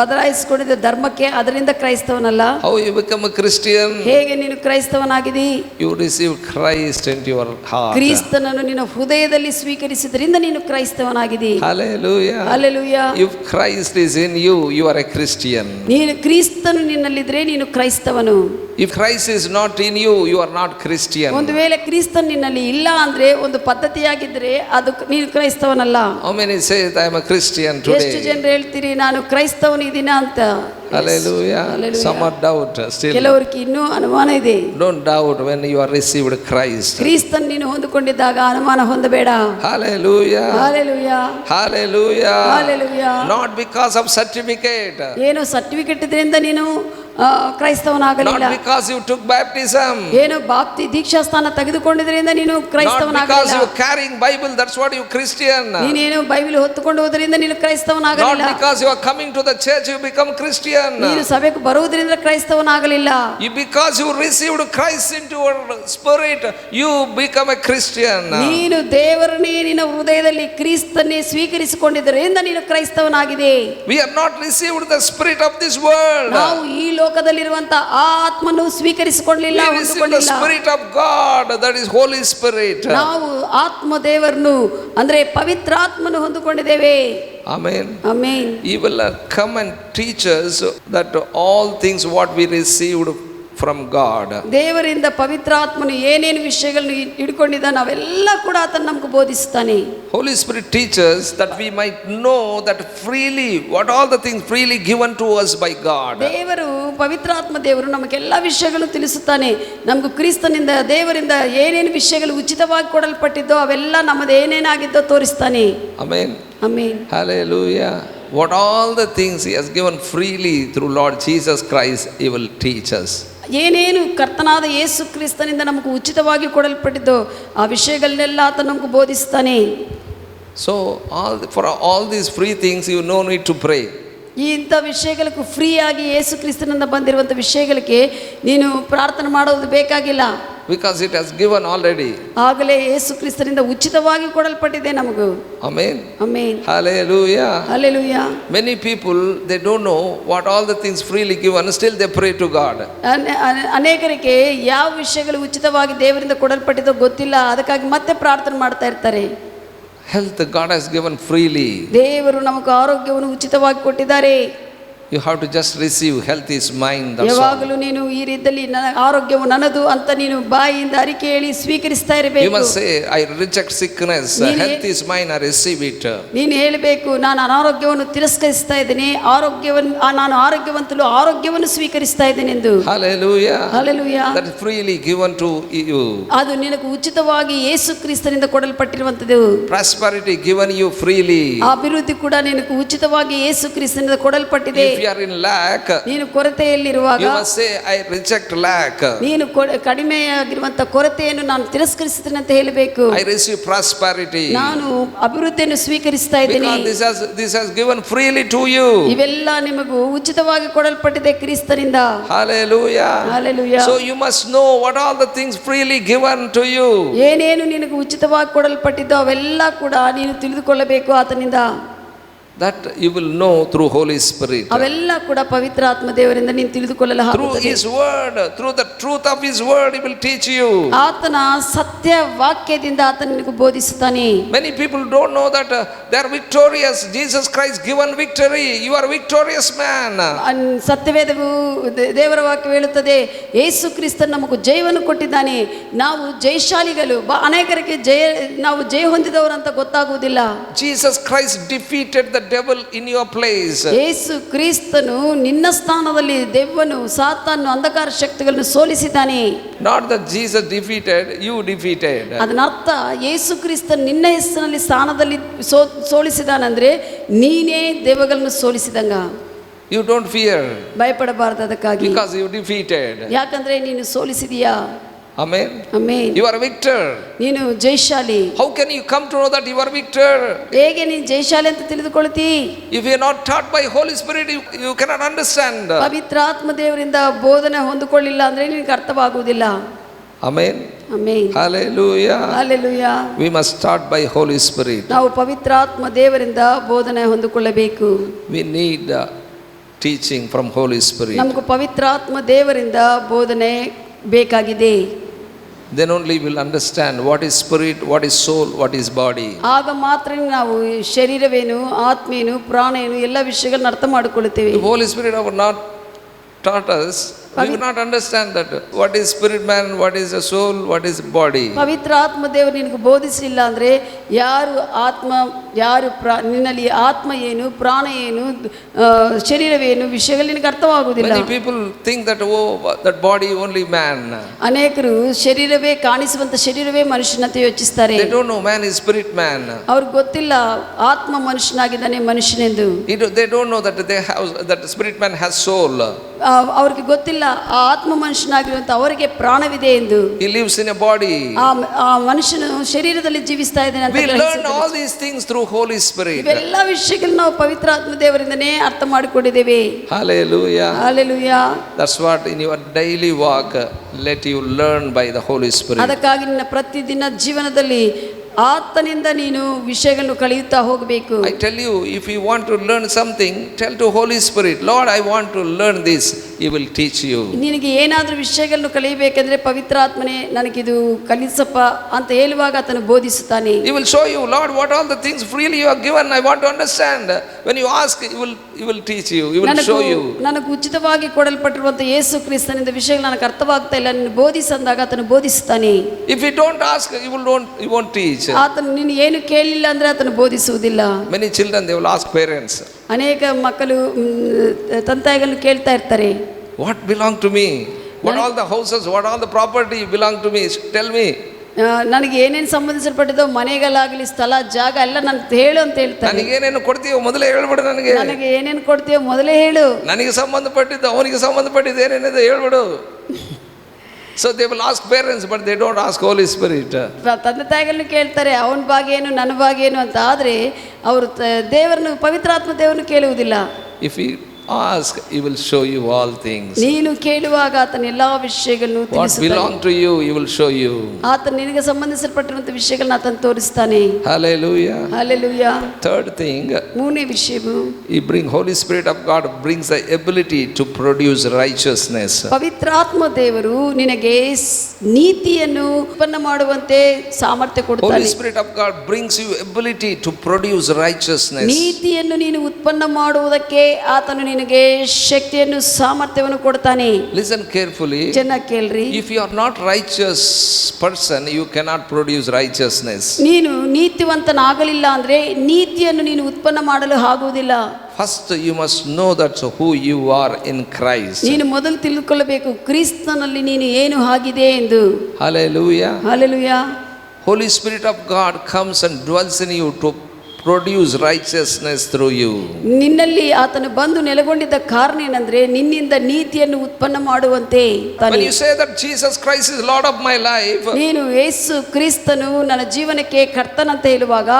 ಬದಲಾಯಿಸಿಕೊಂಡಿದ್ದ ಧರ್ಮಕ್ಕೆ, ಅದರಿಂದ ಕ್ರೈಸ್ತವನಲ್ಲ. How you become a Christian? ಹೇಗೆ ನೀನು ಕ್ರೈಸ್ತವನಾಗಿದ್ದೀ? You receive Christ into your heart. ಕ್ರಿಸ್ತನನ್ನು ನಿನ್ನ ಹೃದಯದಲ್ಲಿ ಸ್ವೀಕರಿಸಿದ್ರಿಂದ ನೀನು ಕ್ರೈಸ್ತವನಾಗಿದ್ದೀ. Hallelujah. Hallelujah. If Christ is in you, you are a Christian. ನೀನು ಕ್ರಿಸ್ತನು ನಿನ್ನಲ್ಲಿದ್ರೆ ನೀನು ಕ್ರೈಸ್ತವನು. If Christ is not in you, you are not Christian. ಒಂದು ವೇಳೆ ಕ್ರಿಸ್ತನ್ ನಿನ್ನಲ್ಲಿ ಇಲ್ಲ ಅಂದ್ರೆ, ಒಂದು ಪದ್ಧತಿಯಾಗಿದ್ರೆ ಅದು ನೀನು ಕ್ರೈಸ್ತವನಲ್ಲ. How many say I am a Christian today? ಎಷ್ಟು ಜನರು ಹೇಳ್ತೀರಿ ನಾನು ಕ್ರೈಸ್ತವನಿದ್ದೀನ ಅಂತ? Hallelujah. Some are doubt still. ಕೆಲವರಿಗೆ ಇನ್ನೂ ಅನುಮಾನ ಇದೆ. Don't doubt when you are received Christ. ಕ್ರಿಸ್ತನ್ ನೀನು ಹೊಂದಿಕೊಂಡಿದ್ದಾಗ ಅನುಮಾನ ಹೊಂದಬೇಡ. Hallelujah. Hallelujah. Hallelujah. Hallelujah. Not because of certificate. ಏನೋ ಸರ್ಟಿಫಿಕೇಟ್ ಇದರಿಂದ ನೀನು ಕ್ರೈಸ್ತವನಾಗಲಿಲ್ಲ. Not because you took baptism. ಏನೋ ಬಾಪ್ತಿ ದೀಕ್ಷಾಸ್ಥಾನ ತೆಗೆದುಕೊಂಡಿದ್ರಿಂದ ನೀನು Not because ಕ್ರೈಸ್ತವನಾಗಲಿಲ್ಲ. you carrying Bible, that's what you Christian. ನೀನೇನು ಬೈಬಲ್ ಹೊತ್ತುಕೊಂಡು ಹೋದ್ರಿಂದ ನೀನು ಕ್ರೈಸ್ತವನಾಗಲಿಲ್ಲ. Not because you are coming to the church, you become Christian. ನೀನು ಸಭೆಗೆ ಬರುವುದರಿಂದ ಕ್ರೈಸ್ತವನಾಗಲಿಲ್ಲ. Because you received Christ into your spirit, you become a Christian. ನೀನು ದೇವರನ್ನೇ ನಿನ್ನ ಹೃದಯದಲ್ಲಿ ಕ್ರಿಸ್ತನ್ನೇ ಸ್ವೀಕರಿಸಿಕೊಂಡಿದ್ದರಿಂದ ನೀನು ಕ್ರೈಸ್ತವನಾಗಿದೆ. We have not received the spirit of this world. ನಾವು ಈ ಲೋಕದಲ್ಲಿರುವಂತಹ ಆ ಆತ್ಮನು ಸ್ವೀಕರಿಸಿಕೊಳ್ಳಲಿಲ್ಲ, We received the ಹೊಂದಿಕೊಳ್ಳಿಲ್ಲ. spirit of God, that is Holy Spirit. ನಾವು ಆತ್ಮ ದೇವರನ್ನು ಅಂದ್ರೆ ಪವಿತ್ರ ಆತ್ಮನು ಹೊಂದಿಕೊಂಡಿದ್ದೇವೆ. Amen. Amen. He will come and teach us that all things what we received from God. ದೇವರಿಂದ ಪವಿತ್ರ ಆತ್ಮನು ಏನೇನು ವಿಷಯಗಳನ್ನು ಹಿಡ್ಕೊಂಡಿದ್ದ ನಾವೆಲ್ಲ ಕೂಡ ಆತನು ನಮಗೆ ಬೋಧಿಸ್ತಾನೆ. Holy Spirit teaches that we might know that freely what all the things freely given to us by God. ದೇವರು ಪವಿತ್ರಾತ್ಮ ದೇವರು ನಮಗೆಲ್ಲ ವಿಷಯಗಳನ್ನು ತಿಳಿಸುತ್ತಾನೆ. ನಮಗೂ ಕ್ರಿಸ್ತನಿಂದ ದೇವರಿಂದ ಏನೇನು ವಿಷಯಗಳು ಉಚಿತವಾಗಿ ಕೊಡಲ್ಪಟ್ಟಿದ್ದೋ ಅವೆಲ್ಲ ನಮ್ಮದು ಏನೇನಾಗಿದ್ದೋ ತೋರಿಸ್ತಾನೆ. Amen. Amen. Hallelujah. What all the things He has given freely through Lord Jesus Christ, He will teach us. ಏನೇನು ಕರ್ತನಾದ ಯೇಸು ಕ್ರಿಸ್ತನಿಂದ ನಮಗೆ ಉಚಿತವಾಗಿ ಕೊಡಲ್ಪಟ್ಟಿದ್ದೋ ಆ ವಿಷಯಗಳನ್ನೆಲ್ಲ ಆತ ನಮಗೆ ಬೋಧಿಸ್ತಾನೆ. So for all these free things you no need to pray. ಈ ಇಂಥ ವಿಷಯಗಳಿಗೆ ಫ್ರೀಯಾಗಿ ಯೇಸು ಕ್ರಿಸ್ತನಿಂದ ಬಂದಿರುವಂಥ ವಿಷಯಗಳಿಗೆ ನೀನು ಪ್ರಾರ್ಥನೆ ಮಾಡೋದು ಬೇಕಾಗಿಲ್ಲ. Because it has given already. ಆಗಲೇ ಯೇಸು ಕ್ರಿಸ್ತನಿಂದ ಉಚಿತವಾಗಿ ಕೊಡಲ್ಪಟ್ಟಿದೆ ನಮಗೂ. Amen. Amen. Hallelujah. Hallelujah. Many people they don't know what all the things freely given, still they pray to God. ಅನೇಕರಿಗೆ ಯಾವ ವಿಷಯಗಳು ಉಚಿತವಾಗಿ ದೇವರಿಂದ ಕೊಡಲ್ಪಟ್ಟಿದ್ದೋ ಗೊತ್ತಿಲ್ಲ, ಅದಕ್ಕಾಗಿ ಮತ್ತೆ ಪ್ರಾರ್ಥನೆ ಮಾಡ್ತಾ ಇರ್ತಾರೆ. Health God has given freely. ದೇವರು ನಮಗೆ ಆರೋಗ್ಯವನ್ನು ಉಚಿತವಾಗಿ ಕೊಟ್ಟಿದ್ದಾರೆ. You have to just receive. Health is mine. That's all. ಯಾವಾಗಲೂ ನೀನು ಈ ರೀತಿಯಲ್ಲಿ ಆರೋಗ್ಯವು ನನ್ನದು ಅಂತ ನೀನು ಬಾಯಿಯಿಂದ ಅರಿಕೆ ಹೇಳಿ ಸ್ವೀಕರಿಸ್ತಾ You ಇರಬೇಕು. must say, I reject sickness. Health is mine. I receive it. ನೀನು ಹೇಳಬೇಕು, ನಾನು ಅನಾರೋಗ್ಯವನ್ನು ತಿರಸ್ಕರಿಸ್ತಾ ಇದ್ದೇನೆ, ನಾನು ಆರೋಗ್ಯವಂತಲು ಆರೋಗ್ಯವನ್ನು ಸ್ವೀಕರಿಸ್ತಾ ಇದ್ದೇನೆ ಎಂದು. Hallelujah. Hallelujah. That is freely given to you. ಅದು ನಿನಗೆ ಉಚಿತವಾಗಿ ಯೇಸು ಕ್ರಿಸ್ತನಿಂದ ಕೊಡಲ್ಪಟ್ಟಿರುವಂತದ್ದು. Prosperity given you freely. ಅಭಿವೃದ್ಧಿ ಕೂಡ ನಿನಗೆ ಉಚಿತವಾಗಿ ಯೇಸು ಕ್ರಿಸ್ತನಿಂದ ಕೊಡಲ್ಪಟ್ಟಿದೆ. If you are in lack, ನೀನು ಕೊರತೆಯಲ್ಲಿರುವಾಗ you must say, I reject lack. ನೀನು ಕಡಿಮೆಯಾಗಿರುವಂತ ಕೊರತೆಯನ್ನು ನಾನು ತಿರಸ್ಕರಿಸುತ್ತೇನೆ ಅಂತ ಹೇಳಬೇಕು. I receive prosperity. ನಾನು ಅಭಿವೃದ್ಧಿಯನ್ನು ಸ್ವೀಕರಿಸ್ತಾ ಇದ್ದೇನೆ. Because this has given freely to you. ಇವೆಲ್ಲ ನಿಮಗೂ ಉಚಿತವಾಗಿ ಕೊಡಲ್ಪಟ್ಟಿದೆ ಕ್ರಿಸ್ತನಿಂದ. Hallelujah. Hallelujah. So you must know what all the things freely given to you. ಏನೇನು ನಿನಗೆ ಉಚಿತವಾಗಿ ಕೊಡಲ್ಪಟ್ಟಿದ್ದೋ ಅವೆಲ್ಲ ಕೂಡ ನೀನು ತಿಳಿದುಕೊಳ್ಳಬೇಕು ಆತನಿಂದ. that you will know through Holy Spirit. ಅವೆಲ್ಲ ಕೂಡ ಪವಿತ್ರ ಆತ್ಮ ದೇವರಿಂದ ನೀನು ತಿಳಿದುಕೊಳ್ಳಲು Through ಆಗುತ್ತದೆ. His word, through the truth of His word, He will teach you. ಆತನ ಸತ್ಯ ವಾಕ್ಯದಿಂದ ಆತನ ನಿನಗೆ ಬೋಧಿಸುತ್ತಾನೆ. Many people don't know that they are victorious. Jesus Christ given victory. You are a victorious man. ಸತ್ಯವೇದವು ದೇವರ ವಾಕ್ಯ ಹೇಳುತ್ತದೆ, ಯೇಸು ಕ್ರಿಸ್ತನು ನಮಗೆ ಜಯವನ್ನು ಕೊಟ್ಟಿದ್ದಾನೆ, ನಾವು ಜಯಶಾಲಿಗಳು. ಅನೇಕರಿಗೆ ನಾವು ಜಯ ಹೊಂದಿದವರು ಅಂತ ಗೊತ್ತಾಗುವುದಿಲ್ಲ. Jesus Christ defeated the devil in your place. ಯೇಸು ಕ್ರಿಸ್ತನು ನಿನ್ನ ಸ್ಥಾನದಲ್ಲಿ ದೆವ್ವನು ಸಾತಾನು ಅಂಧಕಾರ ಶಕ್ತಿಗಳನ್ನು ಸೋಲಿಸಿದ್ದಾನೆ. Not that Jesus defeated, you defeated. ಅದರ ಅರ್ಥ ಯೇಸು ಕ್ರಿಸ್ತನು ನಿನ್ನ ಹೆಸರಿನಲ್ಲಿ ಸ್ಥಾನದಲ್ಲಿ ಸೋಲಿಸಿದಾನಂದ್ರೆ ನೀನೇ ದೆವ್ವಗಳನ್ನು ಸೋಲಿಸಿದಂಗ. You don't fear. ಭಯಪಡಬಾರದು ಅದಕ್ಕಾಗಿ. Because you defeated. ಯಾಕಂದ್ರೆ ನೀನು ಸೋಲಿಸಿದೀಯಾ. Amen. Amen. You are a victor. ನೀನು ಜಯಶಾಲಿ. How can you come to know that you are a victor? ಹೇಗೆ ನೀನು ಜಯಶಾಲಿ ಅಂತ ತಿಳಿದುಕೊಳ್ತಿ? If you are not taught by Holy Spirit, you cannot understand. ಪವಿತ್ರ ಆತ್ಮ ದೇವರಿಂದ ಬೋಧನೆ ಹೊಂದಿಕೊಳ್ಳಿಲ್ಲ ಅಂದ್ರೆ ನಿನಗೆ ಅರ್ಥವಾಗುವುದಿಲ್ಲ. Amen. Amen. Hallelujah. Hallelujah. We must start by Holy Spirit. ನಾವು ಪವಿತ್ರ ಆತ್ಮ ದೇವರಿಂದ ಬೋಧನೆ ಹೊಂದಿಕೊಳ್ಳಬೇಕು. We need teaching from Holy Spirit. ನಮಗೆ ಪವಿತ್ರ ಆತ್ಮ ದೇವರಿಂದ ಬೋಧನೆ ಬೇಕಾಗಿದೆ. Then only we'll understand what is spirit, what is soul, what is body. ಆಗ ಮಾತ್ರ ನಾವು ಶರೀರವೇನು, ಆತ್ಮೇನು, ಪ್ರಾಣ ಏನು ಎಲ್ಲ ವಿಷಯಗಳನ್ನು ಅರ್ಥ ಮಾಡಿಕೊಳ್ಳುತ್ತೇವೆ. If Holy Spirit have not taught us, we will not understand that what is spirit man, what is a soul, what is body. ಪವಿತ್ರ ಆತ್ಮ ದೇವರು ನಿನಗೆ ಬೋಧಿಸಲಿಲ್ಲ ಅಂದ್ರೆ ಯಾರು ಆತ್ಮ, ಯಾರು ನಿನ್ನಲ್ಲಿ ಆತ್ಮ ಏನು, ಪ್ರಾಣ ಏನು, ಶರೀರವೇನು ವಿಷಯಗಳು ನಿನಗೆ ಅರ್ಥವಾಗುವುದಿಲ್ಲ. Many people think that that body only man. ಅನೇಕರು ಶರೀರವೇ ಕಾಣಿಸುವಂತ ಶರೀರವೇ ಮನುಷ್ಯನಂತೆ ಯೋಚಿಸ್ತಾರೆ. They don't know man is spirit man. ಅವ್ರಿಗೆ ಗೊತ್ತಿಲ್ಲ ಆತ್ಮ ಮನುಷ್ಯನಾಗಿದ್ದಾನೆ ಮನುಷ್ಯನೆಂದು. They don't know that that spirit man has soul. ಅವ್ರಿಗೆ ಗೊತ್ತಿಲ್ಲ ಆ ಆತ್ಮ ಮನುಷ್ಯನಾಗಿರುವಂತ ಅವರಿಗೆ ಪ್ರಾಣವಿದೆ ಎಂದು. He lives in a body. ಆ ಮನುಷ್ಯನು ಶರೀರದಲ್ಲಿ ಜೀವಿಸ್ತಾ ಇದ್ದಾನೆ ಅಂತ. We learn all these things through Holy Spirit. ಇವೆಲ್ಲ ವಿಷಯಗಳು ನಾವು ಪವಿತ್ರ ಆತ್ಮ ದೇವರಿಂದನೇ ಅರ್ಥ ಮಾಡಿಕೊಂಡಿದ್ದೇವೆ. Hallelujah. Hallelujah. That's what in your daily walk let you learn by the Holy Spirit. ಅದಕ್ಕಾಗಿ ನಿನ್ನ ಪ್ರತಿದಿನ ಜೀವನದಲ್ಲಿ ಆತನಿಂದ ನೀನು ವಿಷಯಗಳನ್ನು ಕಲಿಯುತ್ತಾ ಹೋಗಬೇಕು. I tell you, if you want to learn something, tell to Holy Spirit, Lord, I want to learn this. He will teach you. ನಿನಗೆ ಏನಾದರೂ ವಿಷಯಗಳನ್ನು ಕಲಿಯಬೇಕೆಂದ್ರೆ ಪವಿತ್ರ ಆತ್ಮನೇ ನನಗಿದು ಕಲಿಸಪ್ಪ ಅಂತ ಹೇಳುವಾಗ ಆತನು ಬೋಧಿಸುತ್ತಾನೆ. He will show you, Lord, what all the things freely you have given, I want to understand. When you ask, he will teach you. He will show you. ನನಗೆ ಉಚಿತವಾಗಿ ಕೊಡಲ್ಪಟ್ಟಿರುವಂತ ಯೇಸು ಕ್ರಿಸ್ತನಿಂದ ವಿಷಯಗಳು ನನಗೆ ಅರ್ಥವಾಗ್ತಾ ಇಲ್ಲ, ನೀನು ಬೋಧಿಸಂದಾಗ ಆತನು ಬೋಧಿಸುತ್ತಾನೆ. If you don't ask, he won't teach. ಆತನು ನೀನು ಏನು ಕೇಳಿಲ್ಲ ಅಂದ್ರೆ ಆತನು ಬೋಧಿಸುವುದಿಲ್ಲ. Many children, they will ask parents. ಅನೇಕ ಮಕ್ಕಳು ತಂದೆಗಳನ್ನು ಕೇಳ್ತಾ ಇರ್ತಾರೆ, what belong to me? What all the houses, what all the property belong to me? Tell me. ನನಗೆ ಏನೇನು ಸಂಬಂಧಿಸಲ್ಪಟ್ಟಿದ್ದೋ ಮನೆಗಳಾಗಲಿ ಸ್ಥಳ ಜಾಗ ಎಲ್ಲ ನನಗೆ ಹೇಳು ಅಂತ ಹೇಳ್ತಾರೆ. ನನಗೆ ಏನೇನು ಕೊಡ್ತೀಯೋ ಮೊದಲೇ ಹೇಳ್ಬಿಡು. ನನಗೆ ಏನೇನು ಕೊಡ್ತೀಯೋ ಮೊದಲೇ ಹೇಳು. ನನಗೆ ಸಂಬಂಧಪಟ್ಟಿದ್ದು ಅವನಿಗೆ ಸಂಬಂಧಪಟ್ಟಿದ್ದು ಏನೇನಿದೆ ಹೇಳ್ಬಿಡು. So they will ask parents, but they don't ask Holy Spirit. ತಂದೆ ತಾಯಿಗಳನ್ನು ಕೇಳ್ತಾರೆ ಅವನ ಭಾಗ ಏನು ನನ್ನ ಭಾಗ ಏನು ಅಂತ. ಆದರೆ ಅವರು ದೇವರನ್ನು ಪವಿತ್ರಾತ್ಮ ದೇವರನ್ನು ಕೇಳುವುದಿಲ್ಲ. If he ask, he will show you all things. ನೀನು ಕೇಳುವಾಗ ಆತನ ಎಲ್ಲಾ ವಿಷಯಗಳನ್ನು ತಿಳಿಸುತ್ತಾನೆ. What belong to you, he will show you. ಆತನ ನಿನಗೆ ಸಂಬಂಧಿಸಲ್ಪಟ್ಟಿರುವಂತ ವಿಷಯಗಳನ್ನು ಆತನು ತೋರಿಸ್ತಾನೆ. Hallelujah. Hallelujah. Third thing, ಮೂರನೇ ವಿಷಯವು Holy Spirit of God brings the ability to produce righteousness. ಪವಿತ್ರಾತ್ಮ ದೇವರು ನಿನಗೆ ನೀತಿಯನ್ನು ಉತ್ಪನ್ನ ಮಾಡುವಂತೆ ಸಾಮರ್ಥ್ಯ ಕೊಡುತ್ತಾನೆ. Holy Spirit of God brings you ability to produce righteousness. ನೀತಿಯನ್ನು ನೀನು ಉತ್ಪನ್ನ ಮಾಡುವುದಕ್ಕೆ ಆತನು ನಿನಗೆ ಶಕ್ತಿಯನ್ನು ಸಾಮರ್ಥ್ಯವನ್ನು ಕೊಡ್ತಾನೆ. Listen carefully. ಚೆನ್ನಾಗಿ ಕೇಳ್ರಿ. If you are not righteous person, you cannot produce righteousness. ನೀನು ನೀತಿವಂತನಾಗಲಿಲ್ಲ ಅಂದ್ರೆ ನೀತಿಯನ್ನು ನೀನು ಉತ್ಪನ್ನ ಮಾಡಲು ಆಗುವುದಿಲ್ಲ. First you must know that who you are in Christ. ನೀನು ಮೊದಲು ತಿಳಿದುಕೊಳ್ಳಬೇಕು ಕ್ರಿಸ್ತನಲ್ಲಿ ನೀನು ಏನು ಆಗಿದೆ ಎಂದು. Hallelujah. Hallelujah. Holy Spirit of God comes and dwells in you to produce righteousness through you. ನಿನ್ನಲ್ಲಿ ಆತನು ಬಂದು ನೆಲೆಗೊಂಡಿದ್ದ ಕಾರಣ ಏನಂದ್ರೆ ನಿನ್ನಿಂದ ನೀತಿಯನ್ನು ಉತ್ಪನ್ನ ಮಾಡುವಂತೆ. When you say that Jesus Christ is Lord of my life, ನೀನು ಯೇಸು ಕ್ರಿಸ್ತನು ನನ್ನ ಜೀವನಕ್ಕೆ ಕರ್ತನಂತ ಹೇಳುವಾಗ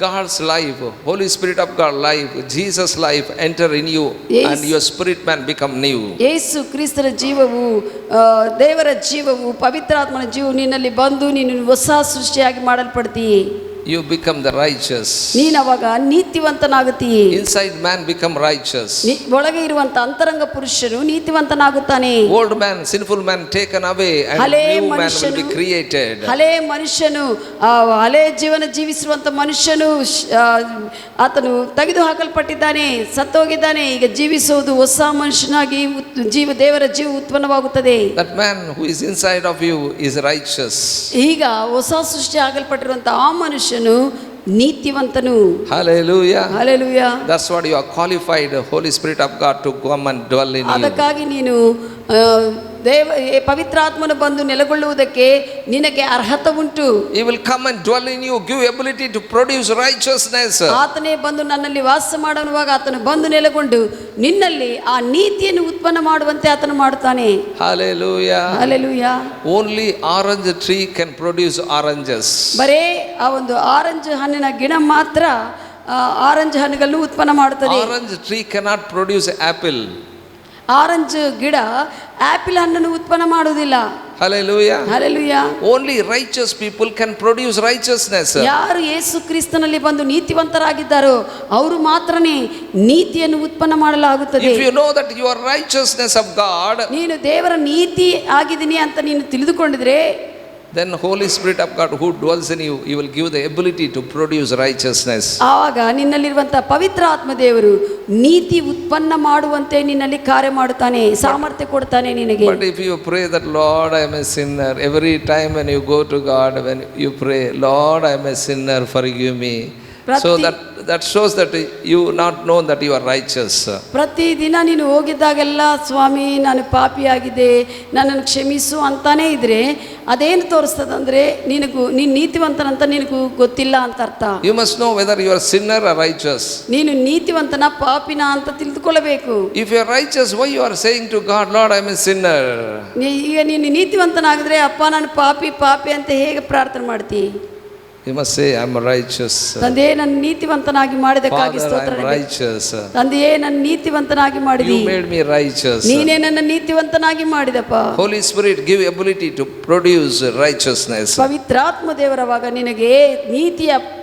God's life, Holy Spirit of God life, Jesus life enter in you, and your spirit man become new. ಯೇಸು ಕ್ರಿಸ್ತನ ಜೀವವು, ದೇವರ ಜೀವವು, ಪವಿತ್ರಾತ್ಮನ ಜೀವವು ನಿನ್ನಲ್ಲಿ ಬಂದು ನೀನು ಹೊಸ ಸೃಷ್ಟಿಯಾಗಿ ಮಾಡಲ್ಪಡ್ತೀಯೆ. you become the righteous. ನೀನು ಅವಾಗ ನೀತಿವಂತನಾಗುತ್ತೀಯೇ. Inside man become righteous. ಒಳಗೆ ಇರುವಂತ ಅಂತರಂಗ ಪುರುಷನು ನೀತಿವಂತನಾಗುತ್ತಾನೆ. Old man, sinful man taken away and new man will be created. ಹಳೆ ಮನುಷ್ಯನು ಹಳೆ ಜೀವನ ಜೀವಿಸುವಂತ ಮನುಷ್ಯನು ಆತನು ತೆಗೆದು ಹಾಕಲ್ಪಟ್ಟಿದ್ದಾನೆ, ಸತ್ತೋಗಿದ್ದಾನೆ. ಈಗ ಜೀವಿಸುವುದು ಹೊಸ ಮನುಷ್ಯನಾಗಿ ದೇವರ ಜೀವ ಉತ್ಪನ್ನವಾಗುತ್ತದೆ. That man who is inside of you is righteous. ಈಗ ಹೊಸ ಸೃಷ್ಟಿ ಆಗಲ್ಪಟ್ಟಿರುವಂತ ಆ ಮನುಷ್ಯನು ನೀತಿವಂತನು. Hallelujah. Hallelujah. That's what you are qualified, Holy Spirit of God, to come and dwell in you. ಅದಕ್ಕಾಗಿ ನೀನು ಪವಿತ್ರಾತ್ಮನು ಬಂದು ನೆಲೆಗೊಳ್ಳುವುದಕ್ಕೆ ನಿನಗೆ ಅರ್ಹತೆ ಉಂಟು. He will come and dwell in you, give ability to produce righteousness. ಆತನೇ ಬಂದು ನನ್ನಲ್ಲಿ ವಾಸ ಮಾಡುವಾಗ ಆತನು ಬಂದು ನೆಲೆಗೊಂಡು ನಿನ್ನಲ್ಲಿ ಆ ನೀತಿಯನ್ನು ಉತ್ಪನ್ನ ಮಾಡುವಂತೆ ಆತನು ಮಾಡುತ್ತಾನೆ. Hallelujah. Hallelujah. Only orange tree can produce oranges. ಬರೇ ಆ ಒಂದು ಆರೆಂಜ್ ಹಣ್ಣಿನ ಗಿಡ ಮಾತ್ರ ಆರೆಂಜ್ ಹಣ್ಣುಗಳನ್ನು ಉತ್ಪನ್ನ ಮಾಡುತ್ತದೆ. Orange tree cannot produce apple. Orange ಗಿಡ ಆಪಲ್ ಹಣ್ಣನ್ನು ಉತ್ಪನ್ನ ಮಾಡುವುದಿಲ್ಲ. Hallelujah. Hallelujah. Only righteous people can produce righteousness. ಯಾರು ಯೇಸು ಕ್ರಿಸ್ತನಲ್ಲಿ ಬಂದು ನೀತಿವಂತರಾಗಿದ್ದಾರೋ ಅವರು ಮಾತ್ರನೇ ನೀತಿಯನ್ನು ಉತ್ಪನ್ನ ಮಾಡಲಾಗುತ್ತದೆ. If you know that you are righteousness of God, ನೀನು ದೇವರ ನೀತಿ ಆಗಿದ್ದೀನಿ ಅಂತ ನೀನು ತಿಳಿದುಕೊಂಡಿದ್ರೆ, then Holy Spirit of God who dwells in you, He will give the ability to produce righteousness. ಆವಾಗ ನಿನ್ನಲ್ಲಿರುವಂತಹ ಪವಿತ್ರ ಆತ್ಮ ದೇವರು ನೀತಿ ಉತ್ಪನ್ನ ಮಾಡುವಂತೆ ನಿನ್ನಲ್ಲಿ ಕಾರ್ಯ ಮಾಡುತ್ತಾನೆ, ಸಾಮರ್ಥ್ಯ ಕೊಡ್ತಾನೆ ನಿನಗೆ. But if you pray that, Lord, I am a sinner, every time when you go to God, when you pray, Lord, I am a sinner, forgive me, so that shows that you not know that you are righteous. ಪ್ರತಿದಿನ ನೀನು ಹೋಗಿದ್ದಾಗೆಲ್ಲ ಸ್ವಾಮಿ ನಾನು ಪಾಪಿಯಾಗಿದೆ, ನನ್ನನ್ನು ಕ್ಷಮಿಸು ಅಂತಾನೇ ಇದ್ರೆ ಅದೇನು ತೋರಿಸ್ತದಂದ್ರೆ ನೀನು ನೀತಿವಂತನಂತ ನಿನಗೂ ಗೊತ್ತಿಲ್ಲ ಅಂತ ಅರ್ಥ. You must know whether you are sinner or righteous. ನೀನು ನೀತಿವಂತನ ಪಾಪಿನ ಅಂತ ತಿಳಿದುಕೊಳ್ಳಬೇಕು. If you are righteous, why you are saying to God, Lord, I am a sinner? ಈಗ ನೀನು ನೀತಿವಂತನಾಗಿದ್ರೆ ಅಪ್ಪ ನಾನು ಪಾಪಿ ಅಂತ ಹೇಗೆ ಪ್ರಾರ್ಥನೆ ಮಾಡ್ತಿ? You must say, I am righteous. ತಂದೆಯೇ ನನ್ನ ನೀತಿವಂತನಾಗಿ ಮಾಡಿದಕ್ಕಾಗಿ Father, ಸ್ತೋತ್ರ. I am righteous. ತಂದೆಯೇ ನನ್ನ ನೀತಿವಂತನಾಗಿ ಮಾಡಿದಿ. You made me righteous. ನೀನೇ ನನ್ನ ನೀತಿವಂತನಾಗಿ ಮಾಡಿದಪ್ಪ. Holy Spirit give ability to produce righteousness. ಪವಿತ್ರಾತ್ಮ ದೇವರವಾಗ ನಿನಗೆ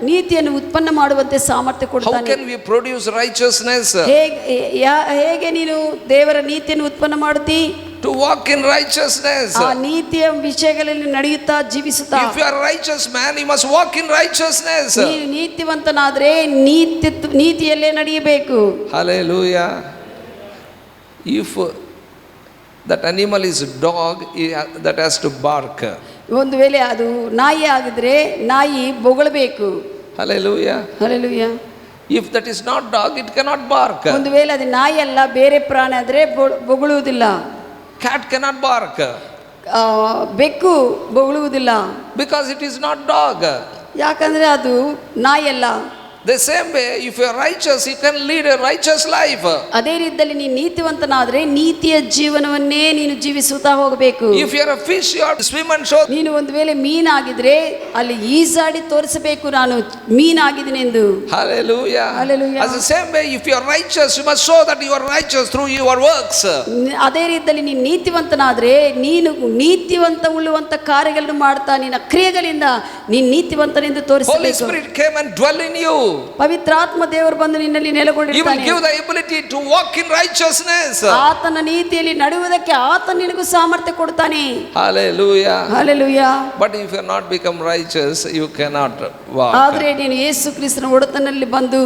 ನೀತಿಯನ್ನು ಉತ್ಪನ್ನ ಮಾಡುವಂತೆ ಸಾಮರ್ಥ್ಯ How ಕೊಡ್ತಾನೆ. can we produce righteousness? ಹೇಗೆ ನೀನು ದೇವರ ನೀತಿಯನ್ನು ಉತ್ಪನ್ನ ಮಾಡುತ್ತಿ? To walk in righteousness. ಆ ನೀತಿಯ ವಿಷಯಗಳಲ್ಲಿ ನಡೆಯುತ್ತಾ ಜೀವಿಸುತ್ತಾ. If you are a righteous man, you must walk in righteousness. ನೀನು ನೀತಿವಂತನಾದ್ರೆ ನೀತಿಯಲ್ಲೇ ನಡೆಯಬೇಕು. Hallelujah. If that animal is dog, that has to bark. ಒಂದು ವೇಳೆ ಅದು ನಾಯಿ ಆಗಿದ್ರೆ ನಾಯಿ ಬೊಗಳಬೇಕು. Hallelujah. Hallelujah. If that is not dog, it cannot bark. ಒಂದು ವೇಳೆ ಅದು ನಾಯಿ ಅಲ್ಲ ಬೇರೆ ಪ್ರಾಣಿ ಆದ್ರೆ ಬೊಗಳುವುದಿಲ್ಲ. Cat cannot bark. ಬೆಕ್ಕು ಬೊಗಳುವುದಿಲ್ಲ. Because it is not dog. ಯಾಕಂದ್ರೆ ಅದು ನಾಯಿ ಅಲ್ಲ. The same way, if you are righteous, you can lead a righteous life. ಅದೇ ರೀತಿಯಲ್ಲಿ ನೀನು ನೀತಿವಂತನಾದ್ರೆ ನೀತಿಯ ಜೀವನವನ್ನೇ ನೀನು ಜೀವಿಸುತ್ತಾ ಹೋಗಬೇಕು. If you are a fish, you have to swim and show. ನೀನು ಒಂದು ವೇಳೆ ಮೀನಾಗಿದ್ರೆ ಅಲ್ಲಿ ಈಜಾಡಿ ತೋರಿಸಬೇಕು ನಾನು ಮೀನಾಗಿದ್ದೀನಿ ಎಂದು. Hallelujah. Hallelujah. As the same way, if you are righteous, you must show that you are righteous through your works. ಅದೇ ರೀತಿಯಲ್ಲಿ ನೀನು ನೀತಿವಂತನಾದ್ರೆ ನೀನು ನೀತಿವಂತ ಉಳ್ಳುವಂತ ಕಾರ್ಯಗಳನ್ನು ಮಾಡ್ತಾ ನಿನ್ನ ಕ್ರಿಯೆಗಳಿಂದ ನೀನು ನೀತಿವಂತನೆಂದು ತೋರಿಸಬೇಕು. Holy Spirit came and dwell in you. ಪವಿತ್ರಾತ್ಮ ದೇವರು ಬಂದು ನಿನ್ನಲ್ಲಿ He will ನೆಲೆಗೊಂಡಿರ್ತಾನೆ. give the ability to walk in righteousness. ಆತನ ನೀತಿಯಲ್ಲಿ ನಡೆಯುವುದಕ್ಕೆ ಆತ ನಿನಗೂ ಸಾಮರ್ಥ್ಯ ಕೊಡ್ತಾನೆ. Hallelujah. Hallelujah. But if you are not become righteous, you cannot walk. ಆದರೆ ನೀನು ಯೇಸು ಕ್ರಿಸ್ತನ ಒಡೆತನಲ್ಲಿ ಬಂದು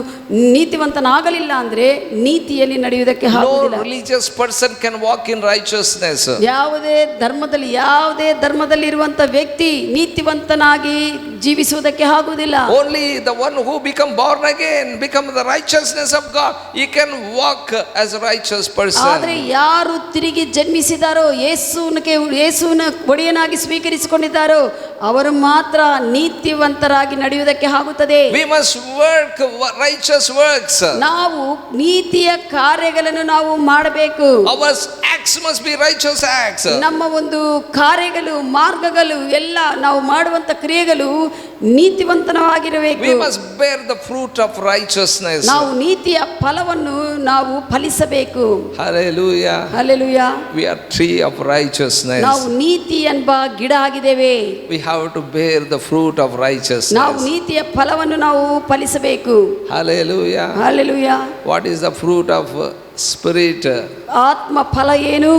ನೀತಿವಂತನಾಗಲಿಲ್ಲ ಅಂದ್ರೆ ನೀತಿಯಲ್ಲಿ ನಡೆಯುವುದಕ್ಕೆ No ಆಗುವುದಿಲ್ಲ. religious person can walk in righteousness. ಯಾವುದೇ ಧರ್ಮದಲ್ಲಿ ಇರುವಂತ ವ್ಯಕ್ತಿ ನೀತಿವಂತನಾಗಿ ಜೀವಿಸುವುದಕ್ಕೆ ಆಗುವುದಿಲ್ಲ. Only the one who become born again, become the righteousness of God, he can walk as a righteous person. ಆದರೆ ಯಾರು ತಿರುಗಿ ಜನ್ಮಿಸಿದಾರೋ ಯೇಸುವಿನ ಒಡೆಯನಾಗಿ ಸ್ವೀಕರಿಸಿಕೊಂಡಿದ್ದಾರೋ ಅವರು ಮಾತ್ರ ನೀತಿವಂತರಾಗಿ ನಡೆಯುವುದಕ್ಕೆ ಆಗುತ್ತದೆ. We must work righteous works. ನಾವು ನೀತಿಯ ಕಾರ್ಯಗಳನ್ನು ನಾವು ಮಾಡಬೇಕು. Our acts must be righteous acts. ನಮ್ಮ ಒಂದು ಕಾರ್ಯಗಳು ಮಾರ್ಗಗಳು ಎಲ್ಲ ನಾವು ಮಾಡುವಂತ ಕ್ರಿಯೆಗಳು ನೀತಿವಂತವಾಗಿರಬೇಕು. We must bear the fruit of righteousness. ನಾವು ನೀತಿಯ ಫಲವನ್ನು ನಾವು ಫಲಿಸಬೇಕು. Hallelujah. Hallelujah. We are tree of righteousness. ನಾವು ನೀತಿ ಎಂಬ ಗಿಡ ಆಗಿದ್ದೇವೆ. We have to bear the fruit of righteousness. ನಾವು ನೀತಿಯ ಫಲವನ್ನು ನಾವು ಫಲಿಸಬೇಕು. Hallelujah. Hallelujah. What is the fruit of spirit? ಆತ್ಮ ಫಲ ಏನು?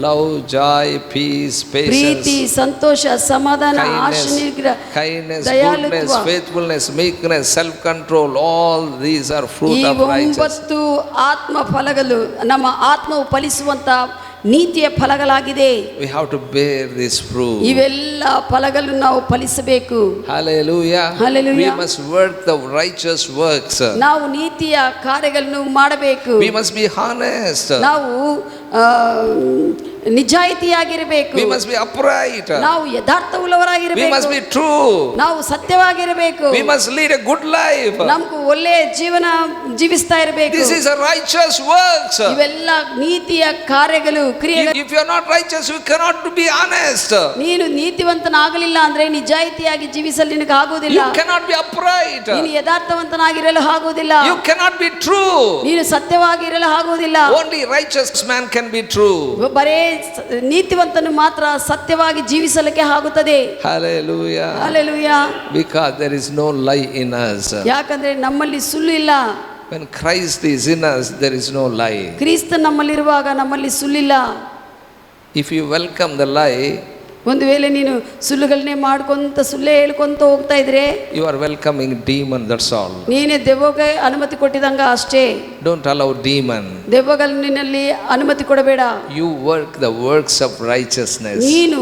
Love, joy, peace, patience, ಪ್ರೀತಿ, ಸಂತೋಷ, ಸಮಾಧಾನ, ಆಶೆ ನಿಗ್ರಹ, kindness, ದಯಾಳುತ್ವ. goodness, faithfulness, meekness, self-control. All these are ಈ fruit of righteousness. 9 ಆತ್ಮ ಫಲಗಳು ನಮ್ಮ ಆತ್ಮವು ಫಲಿಸುವಂತ ನೀತಿಯ ಫಲಗಳಾಗಿದೆ. We have to bear this fruit. ಇವೆಲ್ಲ ಫಲಗಳನ್ನು ನಾವು ಫಲಿಸಬೇಕು. Hallelujah. Hallelujah. We must work the righteous works. ನಾವು ನೀತಿಯ ಕಾರ್ಯಗಳನ್ನು ಮಾಡಬೇಕು. We must be honest. ನಾವು ನಿಜಾಯಿತಿಯಾಗಿರಬೇಕು. We must be upright. ನಾವು ಯಥಾರ್ಥವುಳ್ಳವರಾಗಿರಬೇಕು. We must be true. ನಾವು ಸತ್ಯವಾಗಿರಬೇಕು. We must lead a good life. ನಮಗೂ ಒಳ್ಳೆಯ ಜೀವನ ಜೀವಿಸ್ತಾ ಇರಬೇಕು. This is a righteous works. ಇವೆಲ್ಲ ನೀತಿಯ ಕಾರ್ಯಗಳು, ಕ್ರಿಯೆಗಳು. If you are not righteous, you cannot be honest. ನೀನು ನೀತಿವಂತನಾಗಲಿಲ್ಲ ಅಂದ್ರೆ ನಿಜಾಯಿತಿಯಾಗಿ ಜೀವಿಸಲು ನಿನಗೆ ಆಗುವುದಿಲ್ಲ. You cannot be upright. ನೀನು ಯಥಾರ್ಥವಂತನಾಗಿರಲು ಆಗುವುದಿಲ್ಲ. You cannot be true. ನೀನು ಸತ್ಯವಾಗಿರಲು ಆಗುವುದಿಲ್ಲ. Only righteous man can be true. ಬರೇ ನೀತಿವಂತನು ಮಾತ್ರ ಸತ್ಯವಾಗಿ ಜೀವಿಸಲಿಕ್ಕೆ ಆಗುತ್ತದೆ. Hallelujah. Hallelujah. Because there is no lie in us. ಯಾಕಂದ್ರೆ ನಮ್ಮಲ್ಲಿ ಸುಳ್ಳು ಇಲ್ಲ. When Christ is in us, there is no lie. ಕ್ರಿಸ್ತ ನಮ್ಮಲ್ಲಿರುವಾಗ ನಮ್ಮಲ್ಲಿ ಸುಳ್ಳಿಲ್ಲ. If you welcome the lie, ಒಂದು ವೇಳೆ ನೀನು ಸುಳ್ಳುಗಳನ್ನೇ ಮಾಡ್ಕೊಂತ ಸುಳ್ಳೇ ಹೇಳ್ಕೊಂತ ಹೋಗ್ತಾ ಇದ್ರೆ you are welcoming demon, that's all. ನೀನೇ ದೆವ್ವಕ್ಕೆ ಅನುಮತಿ ಕೊಟ್ಟಿದಂಗ ಅಷ್ಟೇ. Don't allow demon. ದೆವ್ವಗಳು ನಿನ್ನಲ್ಲಿ ಅನುಮತಿ ಕೊಡಬೇಡ. You work the works of righteousness. ನೀನು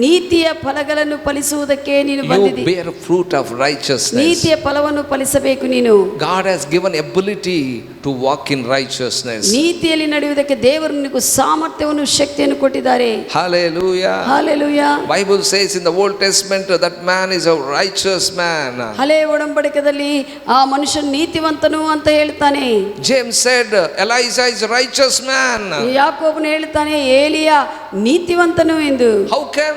ನೀತಿಯ ಫಲಗಳನ್ನು ಫಲಿಸುವುದಕ್ಕೆ ನೀನು You ಬಂದಿದ್ದೀ. bear fruit of righteousness. ನೀತಿಯ ಫಲವನ್ನು ಫಲಿಸಬೇಕು ನೀನು. God has given ability to walk in righteousness. ನೀತಿಯಲ್ಲಿ ನಡೆಯುವುದಕ್ಕೆ ದೇವರು ನಿನಗೆ ಸಾಮರ್ಥ್ಯವನ್ನು ಶಕ್ತಿಯನ್ನು ಕೊಟ್ಟಿದ್ದಾರೆ. Hallelujah. Hallelujah. Bible says in the Old Testament that man is a righteous man. ಹಳೆಯ ಒಡಂಬಡಿಕೆಯಲ್ಲಿ ಆ ಮನುಷ್ಯನು ನೀತಿವಂತನು ಅಂತ ಹೇಳ್ತಾನೆ. James said Elijah is a righteous man. ಯಾಕೋಬನು ಹೇಳ್ತಾನೆ ಏಲಿಯ ನೀತಿವಂತನು ಎಂದು. How can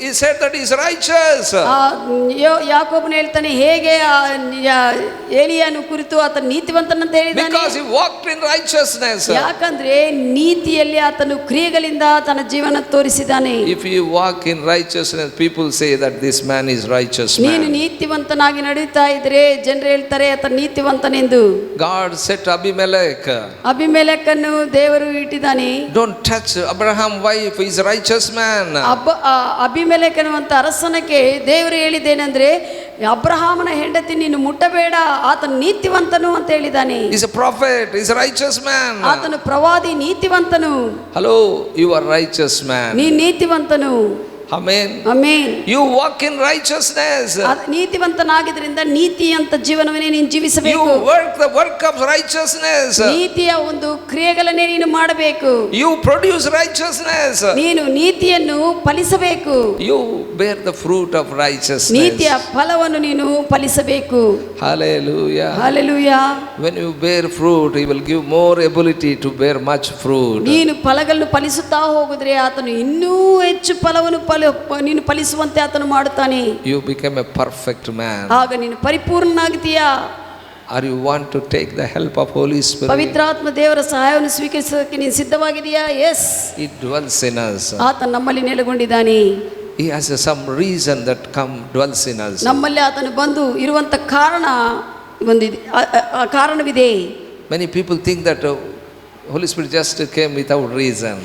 he said that he is righteous? ಯಾಕೋಬನು ಹೇಳ್ತಾನೆ ಹೇಗೆ ಏಲಿಯನು ಕುರಿತು ಆತ ನೀತಿವಂತನಂತ ಹೇಳಿದ್ದಾನೆ. Because he walked in righteousness. ಯಾಕಂದ್ರೆ ನೀತಿಯಲ್ಲಿ ಆತನು ಕ್ರಿಯೆಗಳಿಂದ ತನ್ನ ಜೀವನ ತೋರಿಸಿದ್ದಾನೆ. If you walk in righteousness, people say that this man is righteous ನೀನು man. ನೀತಿವಂತನಾಗಿ ನಡೆಯುತ್ತಾ ಇದ್ರೆ ಜನರು ಹೇಳ್ತಾರೆ ಆತ ನೀತಿವಂತನೆಂದು. God said to Abimelech, ಅಬಿಮೆಲೆಕನ್ನು ದೇವರು ಇಟ್ಟಿದ್ದಾನೆ. don't touch Abraham's wife, he is a righteous man. ಅಬಿಮೆಲೆಕನುವಂತ ಅರಸನಕ್ಕೆ ದೇವರು ಹೇಳಿದ್ದೇನೆಂದ್ರೆ ಅಬ್ರಹಾಮನ ಹೆಂಡತಿ ನೀನು ಮುಟ್ಟಬೇಡ, ಆತನು ನೀತಿವಂತನು ಅಂತ ಹೇಳಿದ್ದಾನೆ. He is a prophet, he is a righteous man. ಆತನು ಪ್ರವಾದಿ, ನೀತಿವಂತನು. Hello, you are righteous man. ನೀ ನೀತಿವಂತನು. Amen. Amen. You walk in righteousness. ನೀತಿವಂತನಾಗಿದ್ರಿಂದ ನೀತಿ ಅಂತ ಜೀವನವನ್ನೇ ನೀನು ಜೀವಿಸಬೇಕು. You work the work of righteousness. ನೀತಿಯ ಒಂದು ಕ್ರಿಯೆಗಳನ್ನೇ ನೀನು ಮಾಡಬೇಕು. You produce righteousness. ನೀನು ನೀತಿಯನ್ನು ಫಲಿಸಬೇಕು. You bear the fruit of righteousness. ನೀತಿಯ ಫಲವನ್ನು ನೀನು ಫಲಿಸಬೇಕು. Hallelujah. Hallelujah. When you bear fruit, he will give more ability to bear much fruit. ನೀನು ಫಲಗಳನ್ನು ಫಲಿಸುತ್ತಾ ಹೋಗಿದ್ರೆ ಆತನು ಇನ್ನೂ ಹೆಚ್ಚು ಫಲವನ್ನು ನೀನು ಫಲಿಸುವಂತೆ ಆತನು ಮಾಡುತ್ತಾನೆ. You become a perfect man. ಆಗ ನೀನು ಪರಿಪೂರ್ಣನಾಗ್ತೀಯಾ. Or you want to take the help of Holy Spirit? ಪವಿತ್ರಾತ್ಮ ದೇವರ ಸಹಾಯವನ್ನು ಸ್ವೀಕರಿಸೋದಕ್ಕೆ ನೀನು ಸಿದ್ಧವಾಗಿದೆಯಾ? S. He dwells in us. ಆತನು ನಮ್ಮಲ್ಲಿ ನೆಲೆಗೊಂಡಿದ್ದಾನೆ. He has some reason that dwells in us. ನಮ್ಮಲ್ಲಿ ಆತನು ಬಂದು ಇರುವಂತ ಕಾರಣ ಒಂದಿದೆ, ಕಾರಣವಿದೆ. Many people think that Holy Spirit just came without reason.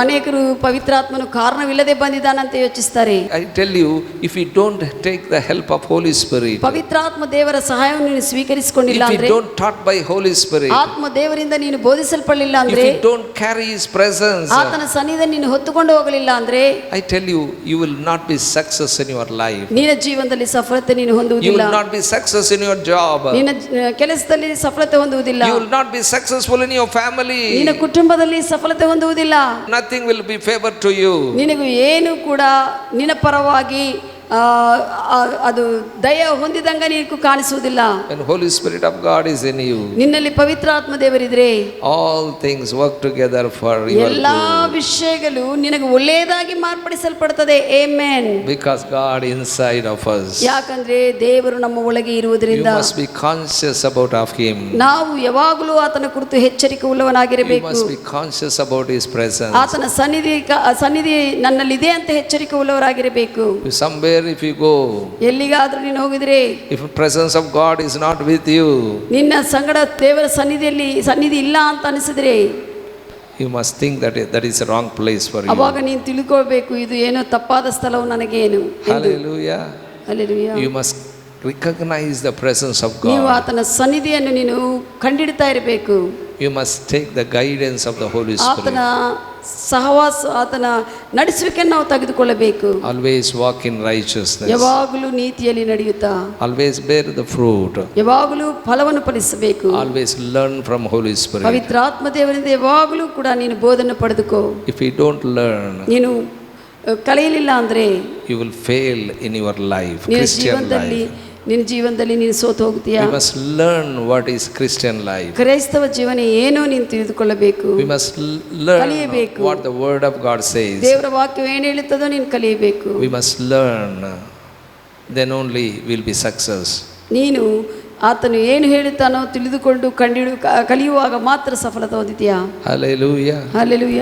ಅನೇಕರು ಪವಿತ್ರಾತ್ಮನು ಕಾರಣವಿಲ್ಲದೆ ಬಂದಿದ್ದಾನಂತ ಯೋಚಿಸ್ತಾರೆ. I tell you, if you don't take the help of Holy Spirit, ಪವಿತ್ರಾತ್ಮ ದೇವರ ಸಹಾಯವನ್ನು ನೀನು ಸ್ವೀಕರಿಸಿಕೊಂಡಿಲ್ಲ if ಅಂದ್ರೆ, you don't taught by Holy Spirit, ಆತ್ಮ ದೇವರಿಂದ ನೀನು ಬೋಧಿಸಲ್ಪಡಲಿಲ್ಲ if ಅಂದ್ರೆ, you don't carry His presence, ಆತನ ಸನ್ನಿಧಿಯನ್ನು ನೀನು ಹೊತ್ತುಕೊಂಡು ಹೋಗಲಿಲ್ಲ ಅಂದ್ರೆ, I tell you, you will not be success in your life. ನಿನ್ನ ಜೀವನದಲ್ಲಿ ಸಫಲತೆ ನೀನು You ಹೊಂದುವುದಿಲ್ಲ. will not be success in your job. ನಿನ್ನ ಕೆಲಸದಲ್ಲಿ ಸಫಲತೆ ಹೊಂದುವುದಿಲ್ಲ. You will not be successful in your family. ನಿನ್ನ ಕುಟುಂಬದಲ್ಲಿ ಸಫಲತೆ ಹೊಂದುವುದಿಲ್ಲ. Nothing will be favor to you. ನಿನಗೂ ಏನು ಕೂಡ ನಿನ್ನ ಪರವಾಗಿ ಅದು ದಯ ಹೊಂದಿದಂಗ ನೀನು ಕಾಣಿಸುವುದಿಲ್ಲ. When Holy Spirit of God is in you, ನಿನ್ನಲ್ಲಿ ಪವಿತ್ರಾತ್ಮ ದೇವರಿದ್ರೆ all things work together for your ಎಲ್ಲಾ good. ವಿಷಯಗಳು ನಿನಗೆ ಒಳ್ಳೆಯದಾಗಿ ಮಾರ್ಪಡಿಸಲ್ಪಡುತ್ತದೆ. Amen. Because God inside of us. ಯಾಕಂದ್ರೆ ದೇವರು ನಮ್ಮ ಒಳಗೆ You ಇರುವುದರಿಂದ must be conscious about of Him. ನಾವು ಯಾವಾಗಲೂ ಆತನ ಕುರಿತು ಎಚ್ಚರಿಕೆ You ಉಳ್ಳವನಾಗಿರಬೇಕು. must be conscious about His presence. ಆತನ ಸನ್ನಿಧಿ ನನ್ನಲ್ಲಿದೆ ಅಂತ ಎಚ್ಚರಿಕೆ ಉಳ್ಳವರಾಗಿರಬೇಕು. Somewhere if you go, ಎಲ್ಲಿಗಾದ್ರೂ ನೀನು ಹೋಗಿದ್ರೆ, if the presence of God is not with you, ನಿನ್ನ ಸಂಗಡ ದೇವರ ಸನ್ನಿಧಿ ಇಲ್ಲ ಅಂತ ಅನಿಸಿದ್ರೆ, you must think that that is a wrong place for you. ಅವಾಗ ನೀನು ತಿಳ್ಕೊಳ್ಬೇಕು, ಇದು ಏನೋ ತಪ್ಪಾದ ಸ್ಥಳವು ನನಗೇನು. Hallelujah. Hallelujah. You must recognize the presence of ನೀವು God. ಆತನ ಸನ್ನಿಧಿಯನ್ನು ನೀನು ಕಂಡಿಡ್ತಾ ಇರಬೇಕು. You must take the guidance of the Holy ಆತನ Spirit. ಸಹವಾಸ, ಆತನ ನಡೆಸುವಿಕೆಯನ್ನು ನಾವು ತೆಗೆದುಕೊಳ್ಳಬೇಕು. Always walk in righteousness. ಯಾವಾಗಲೂ ನೀತಿಯಲ್ಲಿ ನಡೆಯುತ್ತಾ, Always bear the fruit. ಯಾವಾಗಲೂ ಫಲವನ್ನು ಫಲಿಸಬೇಕು. Always learn from Holy Spirit. ಪವಿತ್ರಾತ್ಮ ದೇವರಿಂದ ಯಾವಾಗಲೂ ಕೂಡ ನೀನು ಬೋಧನೆ ಪಡೆದುಕೋ. If you don't learn, ನೀನು ಕಲಿಯಲಿಲ್ಲ ಅಂದ್ರೆ you will fail in your life, ನಿನ್ನ Christian life. ಜೀವನದಲ್ಲಿ ನೀನು ಸೋತು ಹೋಗ್ತೀಯಾ. We must learn what is Christian life. ಕ್ರೈಸ್ತವ ಜೀವನ ಏನೋ ನೀನು ತಿಳಿದುಕೊಳ್ಳಬೇಕು. We must learn ಕಲಿಯಬೇಕು. what the word of God says. ದೇವರ ವಾಕ್ಯವು ಏನು ಹೇಳುತ್ತದೋ ನೀನು ಕಲಿಯಬೇಕು. We must learn, then only will be success. ನೀನು ಆತನು ಏನು ಹೇಳುತ್ತಾನೋ ತಿಳಿದುಕೊಂಡು ಕಲಿಯುವಾಗ ಮಾತ್ರ ಸಫಲತೆ ಹೊಂದಿದೆಯಾ. Hallelujah. ಹಲ್ಲೆಲೂಯಾ.